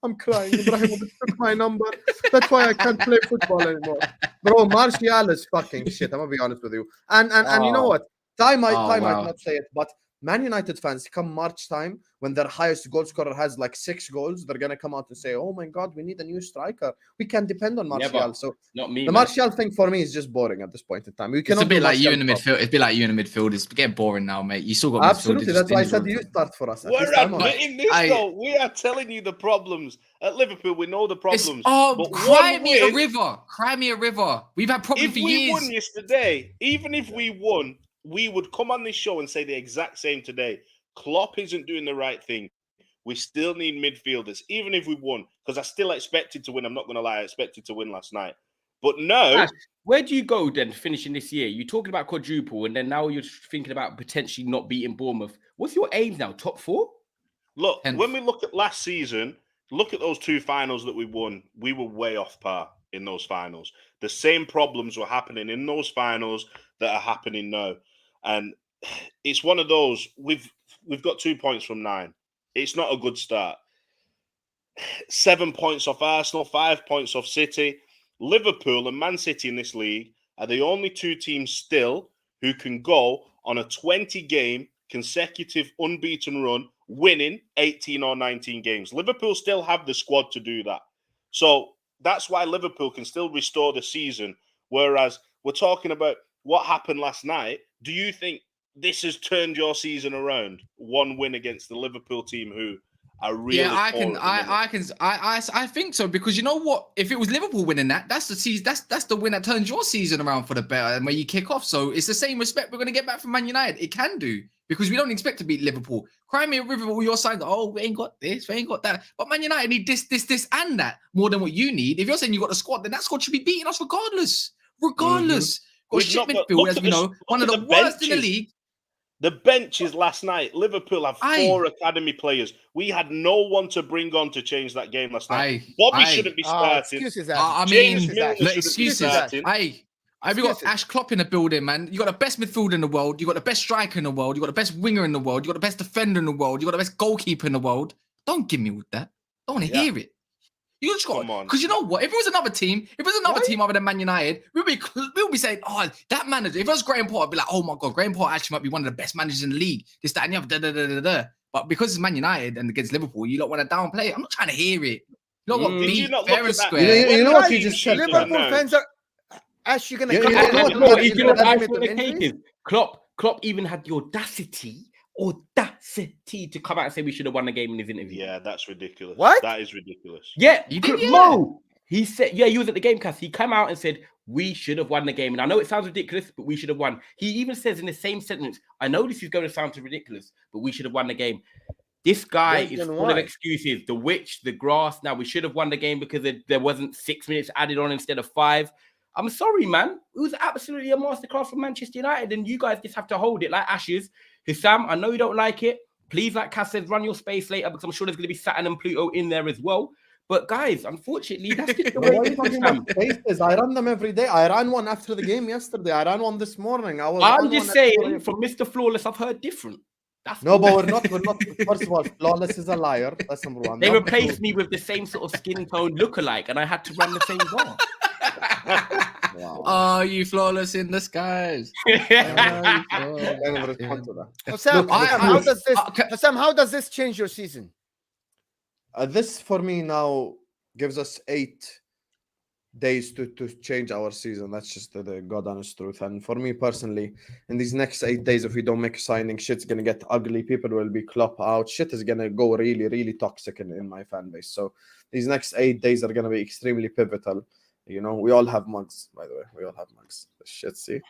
I'm crying. Ibrahimovic took my number. That's why I can't play football anymore. Bro, Martial is fucking shit. I'm gonna be honest with you. And you know what? Ty might not say it, but Man United fans, come March time, when their highest goal scorer has like 6 goals, they're gonna come out and say, "Oh my God, we need a new striker. We can't depend on Martial." So not me. The Martial thing for me is just boring at this point in time. It's a bit like you in the midfield. It's a bit like you in the midfield. It's getting boring now, mate. You still got absolutely. That's why I said you start for us. We're admitting this though. We are telling you the problems at Liverpool. We know the problems. Cry me a river. Cry me a river. We've had problems for years. If we won yesterday, even if we won, we would come on this show and say the exact same today. Klopp isn't doing the right thing. We still need midfielders, even if we won, because I still expected to win. I'm not going to lie. I expected to win last night. But no. Ash, where do you go then finishing this year? You're talking about quadruple, and then now you're thinking about potentially not beating Bournemouth. What's your aim now? Top 4? Look, when we look at last season, look at those 2 finals that we won. We were way off par in those finals. The same problems were happening in those finals that are happening now. And it's one of those, we've got 2 points from 9. It's not a good start. 7 points off Arsenal, 5 points off City. Liverpool and Man City in this league are the only 2 teams still who can go on a 20-game consecutive unbeaten run, winning 18 or 19 games. Liverpool still have the squad to do that. So that's why Liverpool can still restore the season. Whereas we're talking about what happened last night. Do you think this has turned your season around? 1 win against the Liverpool team who are really I think so, because you know what? If it was Liverpool winning that's the season, that's the win that turns your season around for the better and where you kick off. So it's the same respect we're going to get back from Man United. It can do, because we don't expect to beat Liverpool. Cry me a river with your side. Oh, we ain't got this, we ain't got that. But Man United need this, and that more than what you need. If you're saying you got the squad, then that squad should be beating us regardless. Got shit midfield, as we know, one of the worst in the league. The benches last night, Liverpool have 4 academy players. We had no one to bring on to change that game last night. Bobby shouldn't be starting. Excuses. We got Ash Klopp in the building, man. You got the best midfielder in the world. You got the best striker in the world. You got the best winger in the world. You got the best defender in the world. You got the best goalkeeper in the world. Don't give me with that. I don't want to hear it. You just got, because you know what? If it was another team, team other than Man United, we'll be saying, oh, that manager. If it was Graham Potter, I'd be like, oh my God, Graham Potter actually might be one of the best managers in the league. This, that, and the other. But because it's Man United and against Liverpool, you don't want to downplay it. I'm not trying to hear it. You don't want to be fair and square. You know what you just said? Liverpool fans are. Ash, you're gonna Klopp even had the audacity to come out and say we should have won the game in his interview. Yeah, that's ridiculous. What? That is ridiculous. Yeah, Mo. He said, he was at the Gamecast. He came out and said we should have won the game. And I know it sounds ridiculous, but we should have won. He even says in the same sentence, I know this is going to sound ridiculous, but we should have won the game. This guy is full of excuses. The witch, the grass. Now we should have won the game because there wasn't 6 minutes added on instead of 5. I'm sorry, man. It was absolutely a masterclass from Manchester United, and you guys just have to hold it like ashes. Husam, I know you don't like it. Please, like Cass says, run your space later, because I'm sure there's going to be Saturn and Pluto in there as well. But guys, unfortunately, that's just the way Why are you talking about spaces? I run them every day. I ran one after the game yesterday. I ran one this morning. I'm just saying, from Mr. Flawless, I've heard different. But we're not. First of all, Flawless is a liar. That's number one. They replaced me with the same sort of skin tone lookalike, and I had to run the same bar. Wow. Oh, you flawless in the skies. Sam, how does this change your season? This for me now gives us 8 days to change our season. That's just the God honest truth. And for me personally, in these next 8 days, if we don't make a signing, shit's gonna get ugly. People will be Klopp out. Shit is gonna go really, really toxic in my fan base. So these next 8 days are gonna be extremely pivotal. You know, we all have mugs, by the way. We all have mugs. Shit, see?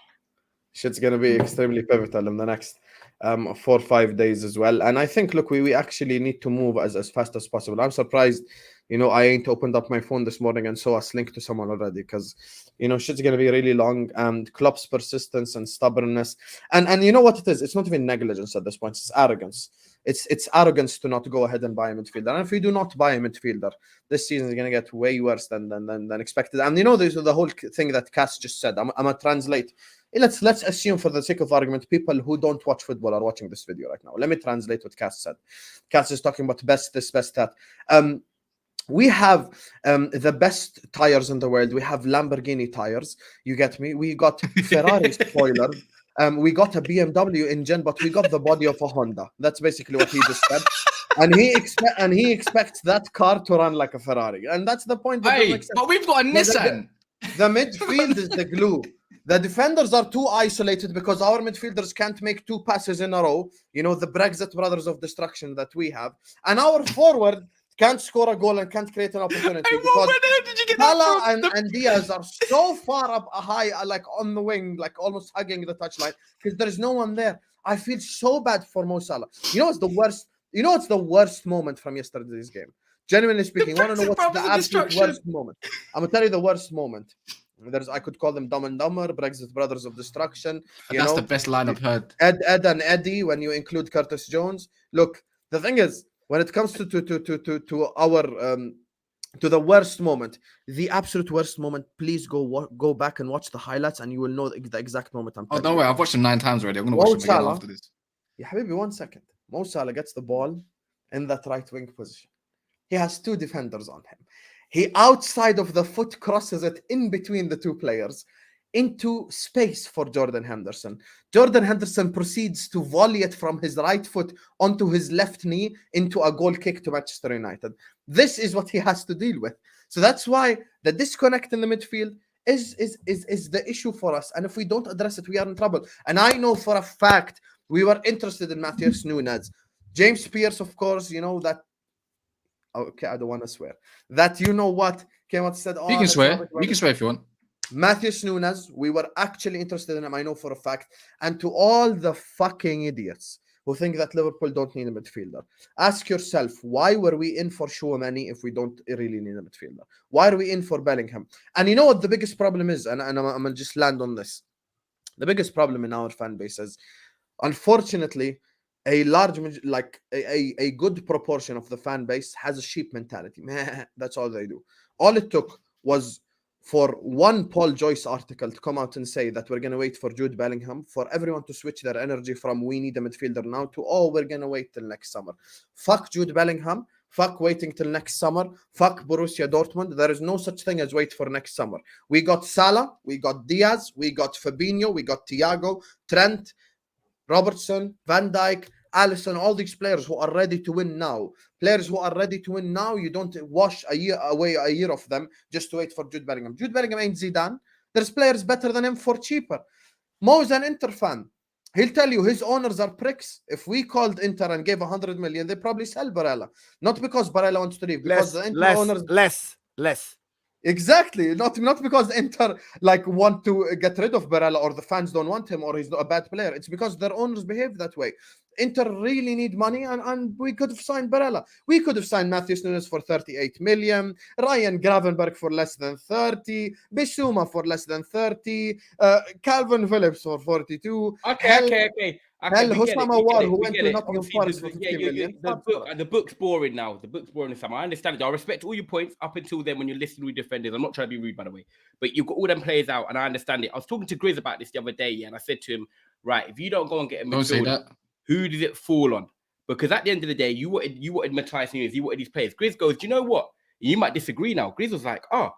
Shit's going to be extremely pivotal in the next 4 or 5 days as well. And I think, look, we actually need to move as fast as possible. I'm surprised, I ain't opened up my phone this morning and saw us linked to someone already, because, shit's going to be really long. And Klopp's persistence and stubbornness. And you know what it is? It's not even negligence at this point. It's arrogance. It's arrogance to not go ahead and buy a midfielder. And if we do not buy a midfielder, this season is going to get way worse than expected. And there's the whole thing that Cass just said. I'm going to translate. Let's assume, for the sake of argument, people who don't watch football are watching this video right now. Let me translate what Cass said. Cass is talking about best this, best that. We have the best tires in the world. We have Lamborghini tires. You get me? We got Ferrari spoiler. We got a BMW engine, but we got the body of a Honda. That's basically what he just said. And he expects that car to run like a Ferrari. And that's the point. Hey, but we've got a Nissan. The midfield is the glue. The defenders are too isolated because our midfielders can't make 2 passes in a row. The Brexit brothers of destruction that we have. And our forward can't score a goal and can't create an opportunity. Hey, because where did you get Salah that from? and Diaz are so far up high, like on the wing, like almost hugging the touchline, because there's no one there. I feel so bad for Mo Salah. What's the worst? What's the worst moment from yesterday's game? Genuinely speaking, I want to know what's the absolute worst moment. I'm going to tell you the worst moment. I could call them Dumb and Dumber, Brexit Brothers of Destruction. That's the best line I've heard. Ed and Eddie, when you include Curtis Jones. Look, the thing is, when it comes to our to the worst moment, the absolute worst moment, please go back and watch the highlights, and you will know the exact moment I'm talking don't worry, I've watched them 9 times already. I'm going to watch them again after this. Yeah, Habibi, 1 second. Mo Salah gets the ball in that right wing position. He has 2 defenders on him. He, outside of the foot, crosses it in between the 2 players into space for Jordan Henderson. Jordan Henderson proceeds to volley it from his right foot onto his left knee into a goal kick to Manchester United. This is what he has to deal with. So that's why the disconnect in the midfield is the issue for us. And if we don't address it, we are in trouble. And I know for a fact we were interested in Matheus Nunes. James Pearce, of course, that. Okay, I don't want to swear. That what came out and said. You can swear. You can swear if you want. Matheus Nunes, we were actually interested in him. I know for a fact. And to all the fucking idiots who think that Liverpool don't need a midfielder, ask yourself, why were we in for Chouameni if we don't really need a midfielder? Why are we in for Bellingham? And you know what the biggest problem is? And I'm going to just land on this. The biggest problem in our fan base is, unfortunately, a large, like a good proportion of the fan base has a sheep mentality. That's all they do. All it took was for one Paul Joyce article to come out and say that we're going to wait for Jude Bellingham, for everyone to switch their energy from we need a midfielder now to, we're going to wait till next summer. Fuck Jude Bellingham. Fuck waiting till next summer. Fuck Borussia Dortmund. There is no such thing as wait for next summer. We got Salah. We got Diaz. We got Fabinho. We got Thiago, Trent, Robertson, Van Dijk, Alisson, all these players who are ready to win now. Players who are ready to win now, you don't wash a year of them just to wait for Jude Bellingham. Jude Bellingham ain't Zidane. There's players better than him for cheaper. Mo's an Inter fan. He'll tell you his owners are pricks. If we called Inter and gave 100 million, they probably sell Barella. Not because Barella wants to leave, because the Inter owners... Less. Exactly. Not because Inter want to get rid of Barella, or the fans don't want him, or he's a bad player. It's because their owners behave that way. Inter really need money, and we could have signed Barella. We could have signed Matheus Nunes for 38 million, Ryan Gravenberch for less than 30, Bissouma for less than 30, Calvin Phillips for 42. Okay. Hell, Husam who went to Nottingham Forest for 50 million. The book's boring now. The book's boring this time. I understand it. I respect all your points up until then when you're listening with defenders. I'm not trying to be rude, by the way. But you've got all them players out, and I understand it. I was talking to Grizz about this the other day, and I said to him, right, if you don't go and get a midfielder, who does it fall on? Because at the end of the day, you wanted Matheus Nunes, you wanted these players. Grizz goes, do you know what? You might disagree now. Grizz was like, I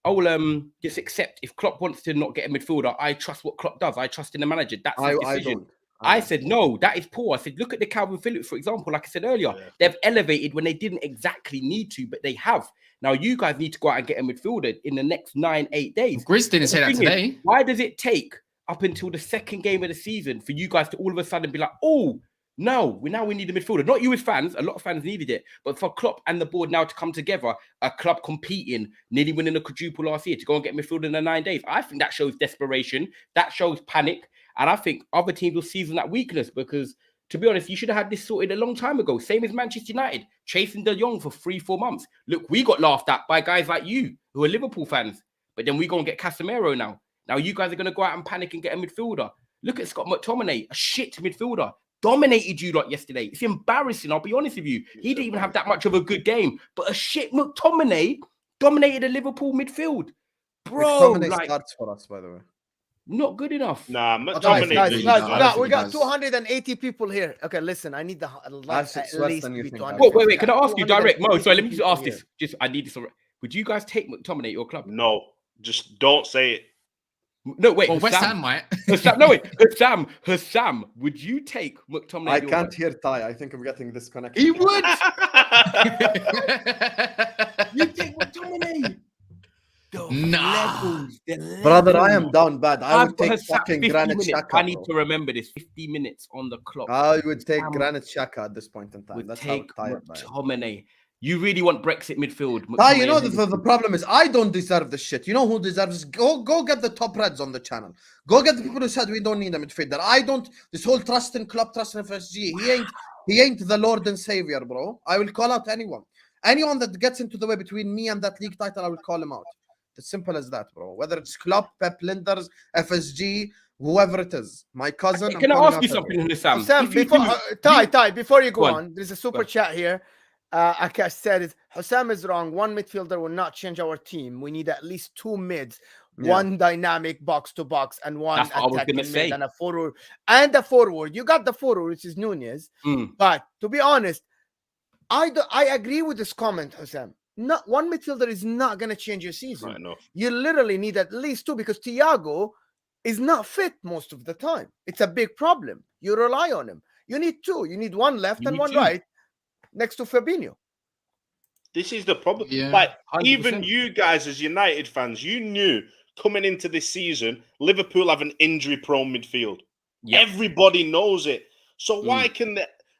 will just accept if Klopp wants to not get a midfielder. I trust what Klopp does. I trust in the manager. That's his decision. I said, no, that is poor. I said, look at the Calvin Phillips, for example. Like I said earlier, they've elevated when they didn't exactly need to, but they have. Now, you guys need to go out and get a midfielder in the next 9-8 days. Grizz didn't say that today. Why does it take up until the second game of the season for you guys to all of a sudden be like, oh, no, we need a midfielder? Not you as fans. A lot of fans needed it. But for Klopp and the board now to come together, a club competing, nearly winning a quadruple last year, to go and get midfielder in the 9 days, I think that shows desperation. That shows panic. And I think other teams will season that weakness because, to be honest, you should have had this sorted a long time ago. Same as Manchester United, chasing De Jong for 3-4 months. Look, we got laughed at by guys like you who are Liverpool fans, but then we're going to get Casemiro now. Now you guys are going to go out and panic and get a midfielder. Look at Scott McTominay, a shit midfielder. Dominated you lot yesterday. It's embarrassing, I'll be honest with you. He didn't even have that much of a good game, but a shit McTominay dominated a Liverpool midfield. Bro, McTominay like, starts for us, by the way. not good enough. Nah, Guys, McTominay. we got 280 people here. Okay, listen, I need the That's at less least than you be think, 200. Wait, can I ask you direct, Mo? So let me just 280 ask people this. Just I need this. Would you guys take McTominay at your club? No, just don't say it. No, wait. Well, West Hussam. Ham might. Hussam, no, wait. Hussam, would you take McTominay? I at your can't club? hear Ty. I think I'm getting disconnected. He would. You take McTominay. Nah. Brother, I am down bad. I I've would got take Hussam, fucking 50 Granit minutes. Xhaka. I need bro. to remember this. 50 minutes on the clock. I would take Hussam Granit Xhaka at this point in time. would That's take how tired I am. McTominay. You really want Brexit midfield? Ty, you McTominay know and the problem is I don't deserve this shit. You know who deserves? Go get the top reds on the channel. Go get the people who said we don't need a midfielder. I don't. This whole trust in Klopp, trust in FSG. He ain't the Lord and Savior, bro. I will call out anyone. Anyone that gets into the way between me and that league title, I will call him out. As simple as that, bro. Whether it's Klopp, Pep Linders, FSG, whoever it is. My cousin. Can I ask you something, Hussam? Sam, If you before, can- Ty, before you go Go on. on, there's a super chat here. Akash said it. Hussam is wrong. One midfielder will not change our team. We need at least two mids, one dynamic box to box, and one That's what I was attacking gonna mid say. and a forward. And a forward. You got the forward, which is Nunez. But to be honest, I agree with this comment, Hussam. Not one midfielder is not going to change your season. Not enough. You literally need at least two because Thiago is not fit most of the time. It's a big problem. You rely on him. You need two. You need one left You and need one two. right next to Fabinho. This is the problem. Yeah, Like, 100%. even you guys as United fans, you knew coming into this season, Liverpool have an injury-prone midfield. Yep. Everybody knows it. So why can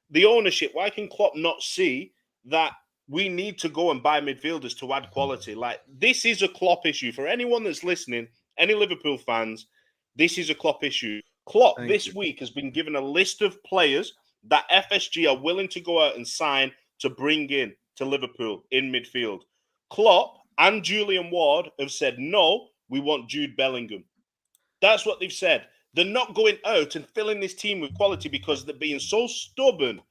the ownership, why can Klopp not see that we need to go and buy midfielders to add quality? Like, this is a Klopp issue. For anyone that's listening, any Liverpool fans, this is a Klopp issue. Klopp this week has been given a list of players that FSG are willing to go out and sign to bring in to Liverpool in midfield. Klopp and Julian Ward have said, no, we want Jude Bellingham. That's what they've said. They're not going out and filling this team with quality because they're being so stubborn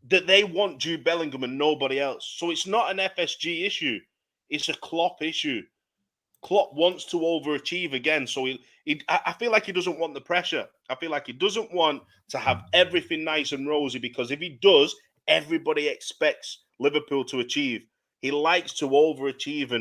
that they want Jude Bellingham and nobody else. So it's not an FSG issue. It's a Klopp issue. Klopp wants to overachieve again. So I feel like he doesn't want the pressure. I feel like he doesn't want to have everything nice and rosy because if he does, everybody expects Liverpool to achieve. He likes to overachieve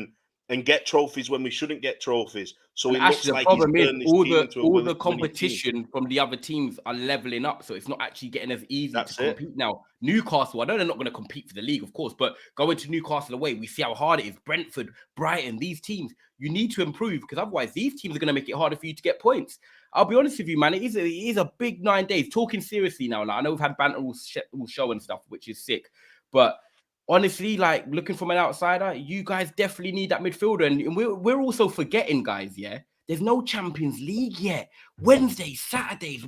and get trophies when we shouldn't get trophies. So And it actually, looks the like problem he's is turned this team into a all winning the team. competition from the other teams are leveling up, so it's not actually getting as easy That's to it. compete now. Newcastle, I know they're not going to compete for the league, of course, but going to Newcastle away, we see how hard it is. Brentford, Brighton, these teams, you need to improve because otherwise these teams are going to make it harder for you to get points. I'll be honest with you, man. It is a big 9 days. Talking seriously now, like, I know we've had banter all show and stuff, which is sick, but honestly, like, looking from an outsider, you guys definitely need that midfielder. And we're also forgetting, guys, yeah? There's no Champions League yet. Wednesdays, Saturdays,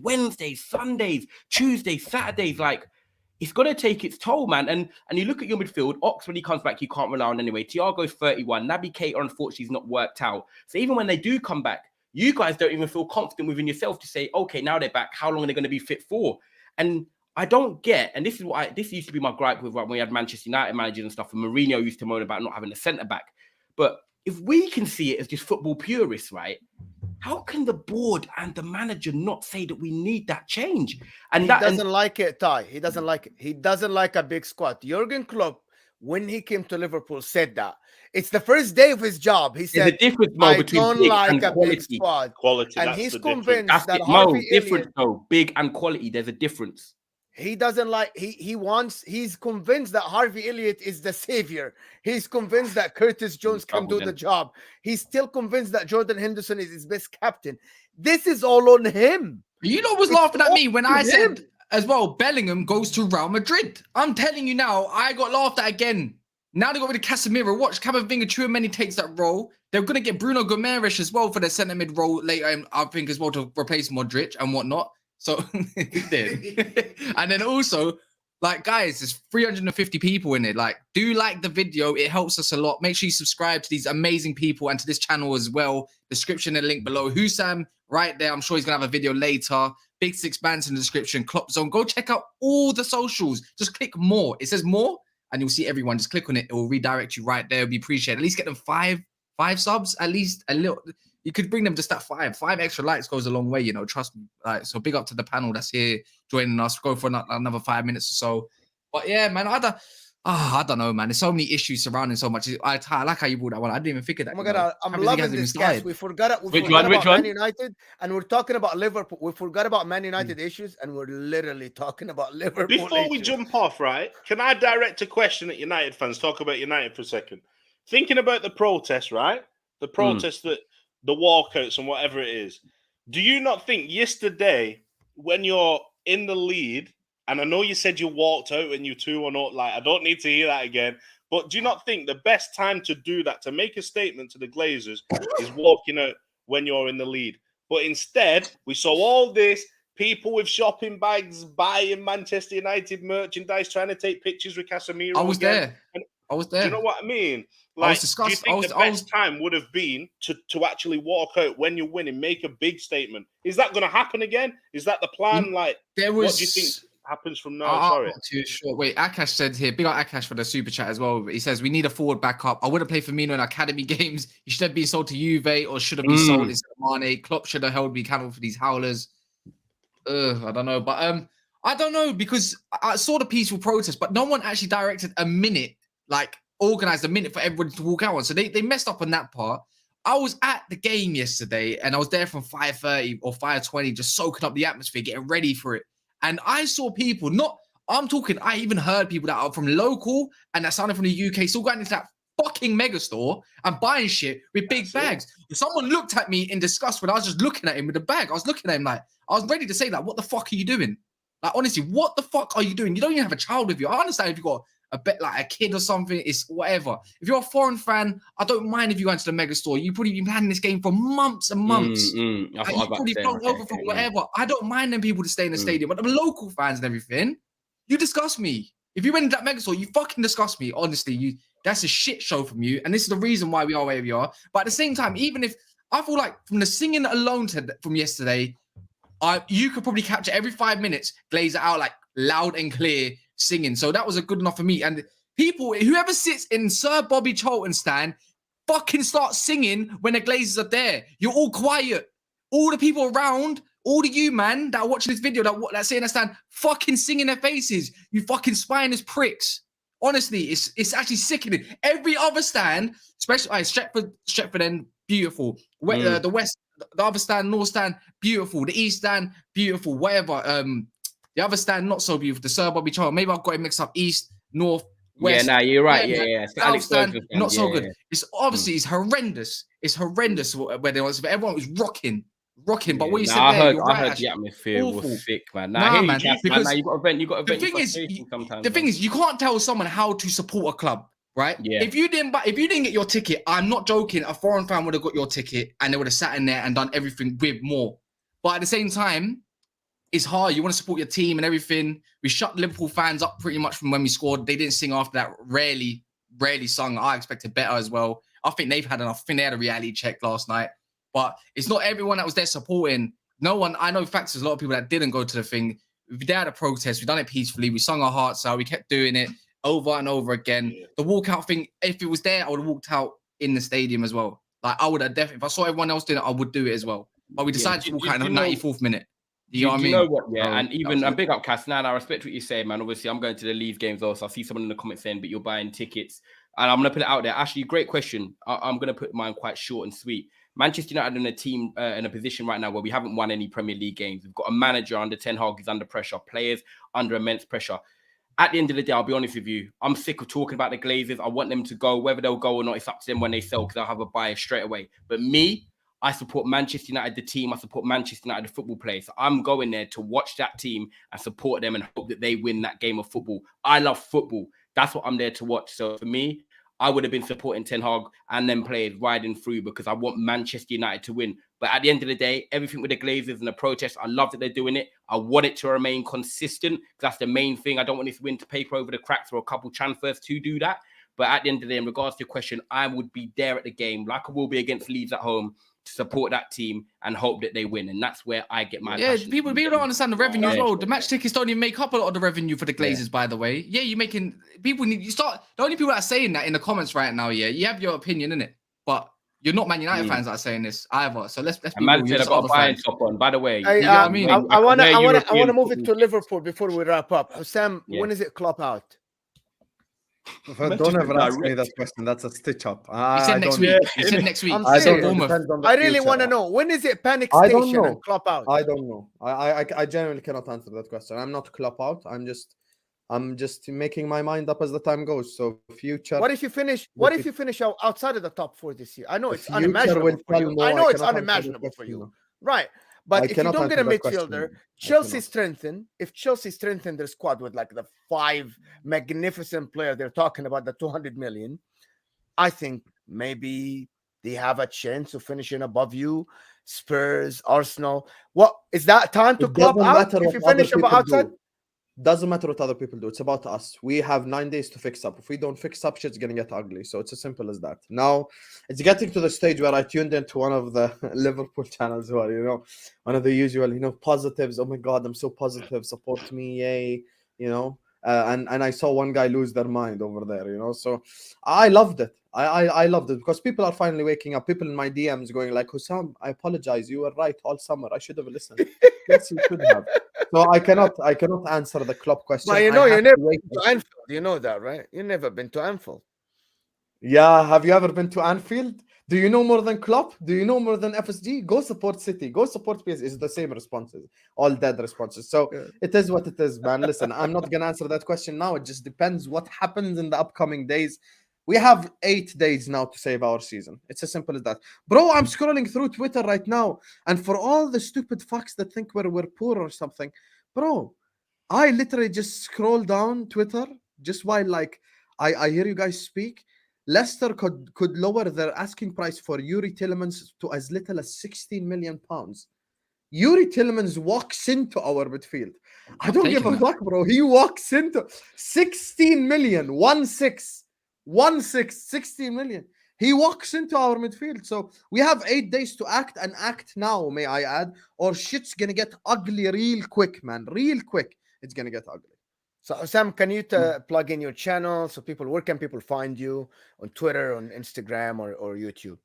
Sundays, Tuesdays, Saturdays. Like, it's going to take its toll, man. And you look at your midfield, Ox, when he comes back, you can't rely on anyway. Thiago's 31. Naby Keita, unfortunately, is not worked out. So even when they do come back, you guys don't even feel confident within yourself to say, okay, now they're back. How long are they going to be fit for? And I don't get, and this used to be my gripe with when we had Manchester United managers and stuff, and Mourinho used to moan about not having a centre-back. But if we can see it as just football purists, right, how can the board and the manager not say that we need that change? And He doesn't like it, Ty. He doesn't like it. He doesn't like a big squad. Jurgen Klopp, when he came to Liverpool, said that. It's the first day of his job. He there's said, a difference, Mo, I between don't big like and a quality. big squad. Quality, And that's he's the difference. convinced That's that it, Mo. Harvey Difference, Elliott, though. Big and quality. There's a difference. he doesn't like, he's convinced that Harvey Elliott is the savior. He's convinced that Curtis Jones can do the job. He's still convinced that Jordan Henderson is his best captain. This is all on him. You know, was It's laughing at me when all I on said him. as well, Bellingham goes to Real Madrid. I'm telling you now, I got laughed at again. Now they got rid of Casemiro. Watch Camavinga, Tchouaméni takes that role. They're going to get Bruno Gomes as well for their centre mid role later, I think, as well, to replace Modric and whatnot. So, and then also, like, guys, there's 350 people in it. Like, do like the video. It helps us a lot. Make sure you subscribe to these amazing people and to this channel as well. Description and link below. Husam, right there. I'm sure he's going to have a video later. Big Six Bands in the description. Klopp Zone. Go check out all the socials. Just click more. It says more, and you'll see everyone. Just click on it. It will redirect you right there. It'll be appreciated. At least get them five subs. At least a little. You could bring them just that five extra likes goes a long way, you know, trust me. Like, so big up to the panel that's here joining us. Go for another 5 minutes or so. But yeah, man, I don't know, man. There's so many issues surrounding so much. I like how you brought that one. I didn't even think of that. Oh my God, I'm loving this, guys. We forgot about Which Man one? United, and we're talking about Liverpool. We forgot about Man United issues, and we're literally talking about Liverpool Before we issues. jump off, right, can I direct a question at United fans? Talk about United for a second. Thinking about the protest, right? The protest that the walkouts and whatever it is. Do you not think yesterday, when you're in the lead, and I know you said you walked out and you 2-1 up, like, I don't need to hear that again, but do you not think the best time to do that, to make a statement to the Glazers, is walking out when you're in the lead? But instead, we saw all this, people with shopping bags buying Manchester United merchandise, trying to take pictures with Casemiro. I was there. Do you know what I mean? Like, do you think the best time would have been to actually walk out when you're winning, make a big statement? Is that going to happen again? Is that the plan? Like, what do you think happens from now? Sorry. I'm not too sure. Wait, Akash said here, big up Akash for the super chat as well. He says, we need a forward backup. I would have played Firmino in academy games. He should have been sold to Juve or should have been sold instead of Mane. Klopp should have held me accountable for these howlers. I don't know. But I don't know, because I saw the peaceful protest, but no one actually directed a minute, like organized a minute for everybody to walk out on. So they messed up on that part. I was at the game yesterday and I was there from 5:30 or 5:20, just soaking up the atmosphere, getting ready for it. And I saw people, I even heard people that are from local and that sounded from the UK still going into that fucking mega store and buying shit with big bags. Someone looked at me in disgust when I was just looking at him with the bag. I was looking at him like, I was ready to say, like, what the fuck are you doing? Like, honestly, what the fuck are you doing? You don't even have a child with you. I understand if you've got a bit like a kid or something, it's whatever. If you're a foreign fan, I don't mind if you go into the mega store. You've probably been planning this game for months and months. You've probably flown over from whatever. I don't mind them people to stay in the stadium, but the local fans and everything, you disgust me. If you went into that mega store, you fucking disgust me. Honestly, that's a shit show from you. And this is the reason why we are where we are. But at the same time, even if I feel like from the singing alone from yesterday, you could probably capture every 5 minutes, Glazer out like loud and clear singing. So that was a good enough for me. And people, whoever sits in Sir Bobby Charlton's stand, fucking start singing when the Glazers are there. You're all quiet. All the people around, all of you, man, that are watching this video, that sit in the stand, fucking sing in their faces. You fucking spineless pricks. Honestly, it's actually sickening. Every other stand, especially Stretford End, beautiful. The West, the other stand, North stand, beautiful. The East stand, beautiful. Whatever. The other stand, not so beautiful. The Sir Bobby Charlton. Maybe I've got it mixed up. East, North, West. Yeah, you're right. Yeah. South stand, not so good. It's obviously it's horrendous. It's horrendous where there was. Everyone was rocking. But what you said there, you're right. I heard the atmosphere was sick, man. Man, because you got to vent. The thing is, you can't tell someone how to support a club, right? Yeah. If you didn't get your ticket, I'm not joking. A foreign fan would have got your ticket and they would have sat in there and done everything with more. But at the same time, it's hard. You want to support your team and everything. We shut Liverpool fans up pretty much from when we scored. They didn't sing after that. Rarely sung. I expected better as well. I think they've had enough. I think they had a reality check last night. But it's not everyone that was there supporting. No one. I know facts. There's a lot of people that didn't go to the thing. We had a protest. We done it peacefully. We sung our hearts out. We kept doing it over and over again. The walkout thing, if it was there, I would have walked out in the stadium as well. Like, I would have definitely, if I saw everyone else doing it, I would do it as well. But we decided to walk out in the 94th minute. You know what I mean? You know what? Yeah, and big up Cass. Now, I respect what you say, man. Obviously, I'm going to the Leeds games also. I see someone in the comments saying, but you're buying tickets. And I'm going to put it out there. Actually, great question. I'm going to put mine quite short and sweet. Manchester United in a team in a position right now where we haven't won any Premier League games. We've got a manager under Ten Hag who's under pressure, players under immense pressure. At the end of the day, I'll be honest with you, I'm sick of talking about the Glazers. I want them to go. Whether they'll go or not, it's up to them when they sell, because I'll have a bias straight away. But me, I support Manchester United, the team. I support Manchester United, the football players. So I'm going there to watch that team and support them and hope that they win that game of football. I love football. That's what I'm there to watch. So for me, I would have been supporting Ten Hag and then played riding through because I want Manchester United to win. But at the end of the day, everything with the Glazers and the protests, I love that they're doing it. I want it to remain consistent because that's the main thing. I don't want this win to paper over the cracks or a couple transfers to do that. But at the end of the day, in regards to your question, I would be there at the game, like I will be against Leeds at home, to support that team and hope that they win. And that's where I get my passion. People don't understand the revenue as well. The match tickets don't even make up a lot of the revenue for the Glazers, by the way. Yeah, you're making people need you start the only people that are saying that in the comments right now, you have your opinion in it, but you're not Man United fans that are saying this either. So let's be real. You're just other fans. Top on. By the way, I, you know what I mean? I want to move it to Liverpool before we wrap up. Husam, when is it Klopp out? Don't ever ask me that question. That's a stitch up. He said next week. He said next week. I really want to know, when is it panic station and Klopp out? I don't know. I genuinely cannot answer that question. I'm not Klopp out. I'm just making my mind up as the time goes. So future. What if you finish outside of the top 4 this year? I know it's unimaginable for you. I know it's unimaginable for you. Right. But if you don't get a midfielder, Chelsea strengthen. If Chelsea strengthen their squad with like the 5 magnificent players they're talking about, the 200 million, I think maybe they have a chance of finishing above you. Spurs, Arsenal. What is that time to Klopp out? If you finish outside, doesn't matter what other people do. It's about us. We have 9 days to fix up. If we don't fix up, shit's gonna get ugly. So it's as simple as that. Now it's getting to the stage where I tuned into one of the Liverpool channels where, you know, one of the usual, you know, positives. Oh my God, I'm so positive. Support me, yay. You know, and I saw one guy lose their mind over there, you know. So I loved it. I loved it because people are finally waking up. People in my DMs going like, Husam, I apologize. You were right all summer. I should have listened. Yes, you should have. So I cannot answer the Klopp question. But you know, you're never been to Anfield. You know that, right? You've never been to Anfield. Yeah, have you ever been to Anfield? Do you know more than Klopp? Do you know more than FSG? Go support City. Go support PSG. It's the same responses. All dead responses. So it is what it is, man. Listen, I'm not going to answer that question now. It just depends what happens in the upcoming days. We have 8 days now to save our season. It's as simple as that. Bro, I'm scrolling through Twitter right now. And for all the stupid fucks that think we're poor or something, bro, I literally just scroll down Twitter just while like I hear you guys speak. Leicester could lower their asking price for Yuri Tielemans to as little as £16 million. Yuri Tielemans walks into our midfield. I don't give a fuck, bro. He walks into 16 million, 16 million. He walks into our midfield. So we have 8 days to act and act now, may I add, or shit's going to get ugly real quick, man. Real quick. It's going to get ugly. So Sam, can you plug in your channel so where can people find you on Twitter, on Instagram or YouTube?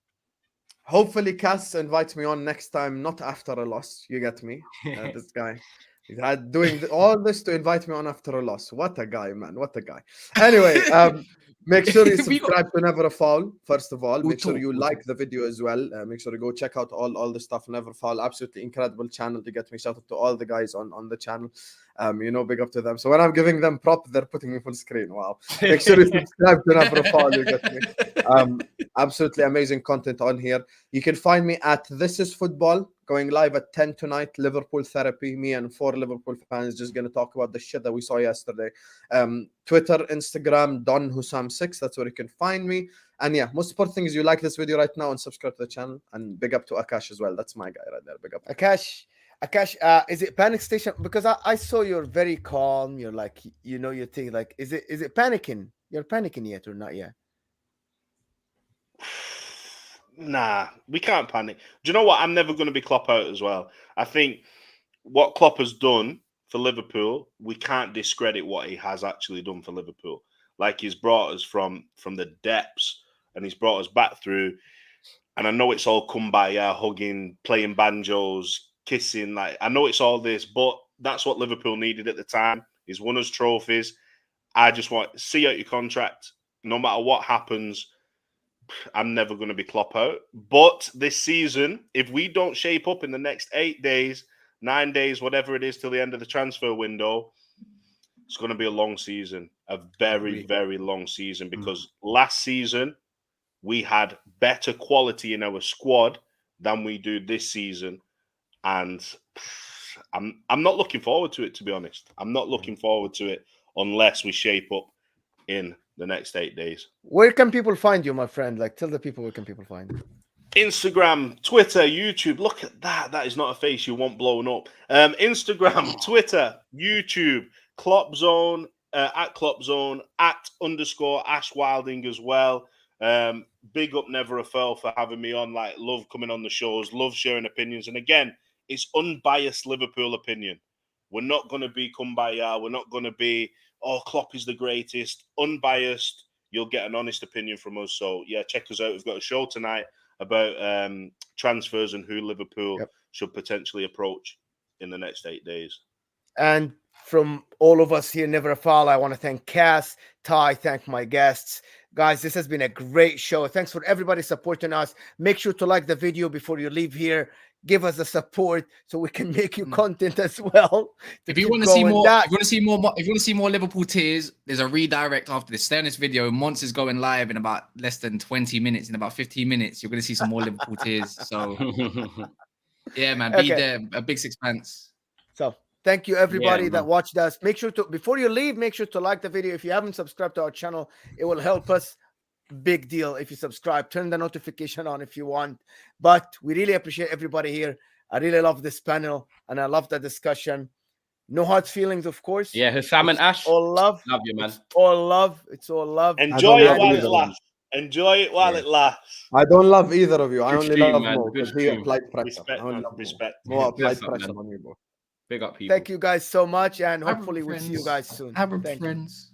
Hopefully Cass invites me on next time, not after a loss. You get me? This guy. He's doing all this to invite me on after a loss. What a guy, man. What a guy. Anyway, make sure you subscribe to Never a Foul, first of all. Make sure you like the video as well. Make sure you go check out all the stuff. Never Foul, absolutely incredible channel to get me. Shout out to all the guys on the channel. You know, big up to them. So when I'm giving them prop, they're putting me full screen. Wow. Make sure you subscribe to Never a Foul, you get me. Absolutely amazing content on here. You can find me at This Is Football, going live at 10 tonight. Liverpool therapy. Me and 4 Liverpool fans just going to talk about the shit that we saw yesterday. Twitter, Instagram, Don Husam6. That's where you can find me. And yeah, most important thing is you like this video right now and subscribe to the channel. And big up to Akash as well. That's my guy right there. Big up. Akash, is it panic station? Because I saw you're very calm. You're like, you know, you think like, is it panicking? You're panicking yet or not yet? Nah, we can't panic. Do you know what? I'm never going to be Klopp out as well. I think what Klopp has done for Liverpool, we can't discredit what he has actually done for Liverpool. Like, he's brought us from the depths and he's brought us back through. And I know it's all kumbaya, hugging, playing banjos, kissing. Like, I know it's all this, but that's what Liverpool needed at the time. He's won us trophies. I just want to see out your contract. No matter what happens, I'm never going to be Klopp out. But this season, if we don't shape up in the next 8 days, 9 days, whatever it is, till the end of the transfer window, it's going to be a long season, a very, very long season. Because last season, we had better quality in our squad than we do this season. And I'm not looking forward to it, to be honest. I'm not looking forward to it unless we shape up in the next 8 days. Where can people find you, my friend? Like, tell the people where can people find you. Instagram, Twitter, YouTube. Look at that. That is not a face you want blown up. Instagram, Twitter, YouTube, Klopp Zone, at Klopp Zone, at _ Ash Wilding as well. Big up Never a Fail for having me on. Like, love coming on the shows, love sharing opinions. And again, it's unbiased Liverpool opinion. We're not going to be kumbaya. We're not going to be, oh, Klopp is the greatest. Unbiased. You'll get an honest opinion from us. So, yeah, check us out. We've got a show tonight about transfers and who Liverpool should potentially approach in the next 8 days. And from all of us here, Never a Foul, I want to thank Cass, Ty, thank my guests. Guys, this has been a great show. Thanks for everybody supporting us. Make sure to like the video before you leave here. Give us the support so we can make you content as well. If you want to see more, if you want to see more Liverpool tears, there's a redirect after this. Stay on this video. Monts is going live in about less than 20 minutes. In about 15 minutes, you're going to see some more Liverpool tears. So, yeah, man, be there. A big sixpence. So, thank you everybody that watched us. Make sure to, before you leave, make sure to like the video. If you haven't subscribed to our channel, it will help us. Big deal if you subscribe. Turn the notification on if you want. But we really appreciate everybody here. I really love this panel and I love the discussion. No hard feelings, of course. Yeah, Husam and Ash. All love. Love you, man. It's all love. It's all love. Enjoy it while it lasts. Enjoy it while it lasts. I don't love either of you. I Good only stream, love man. Mo Good because he stream. applied pressure. Respect, I only man. love Mo. Respect. Mo applied Bless up, pressure man. on you, bro. Big up people. Thank you guys so much, and Have hopefully we'll see you friends. guys soon. Have Thank you. friends.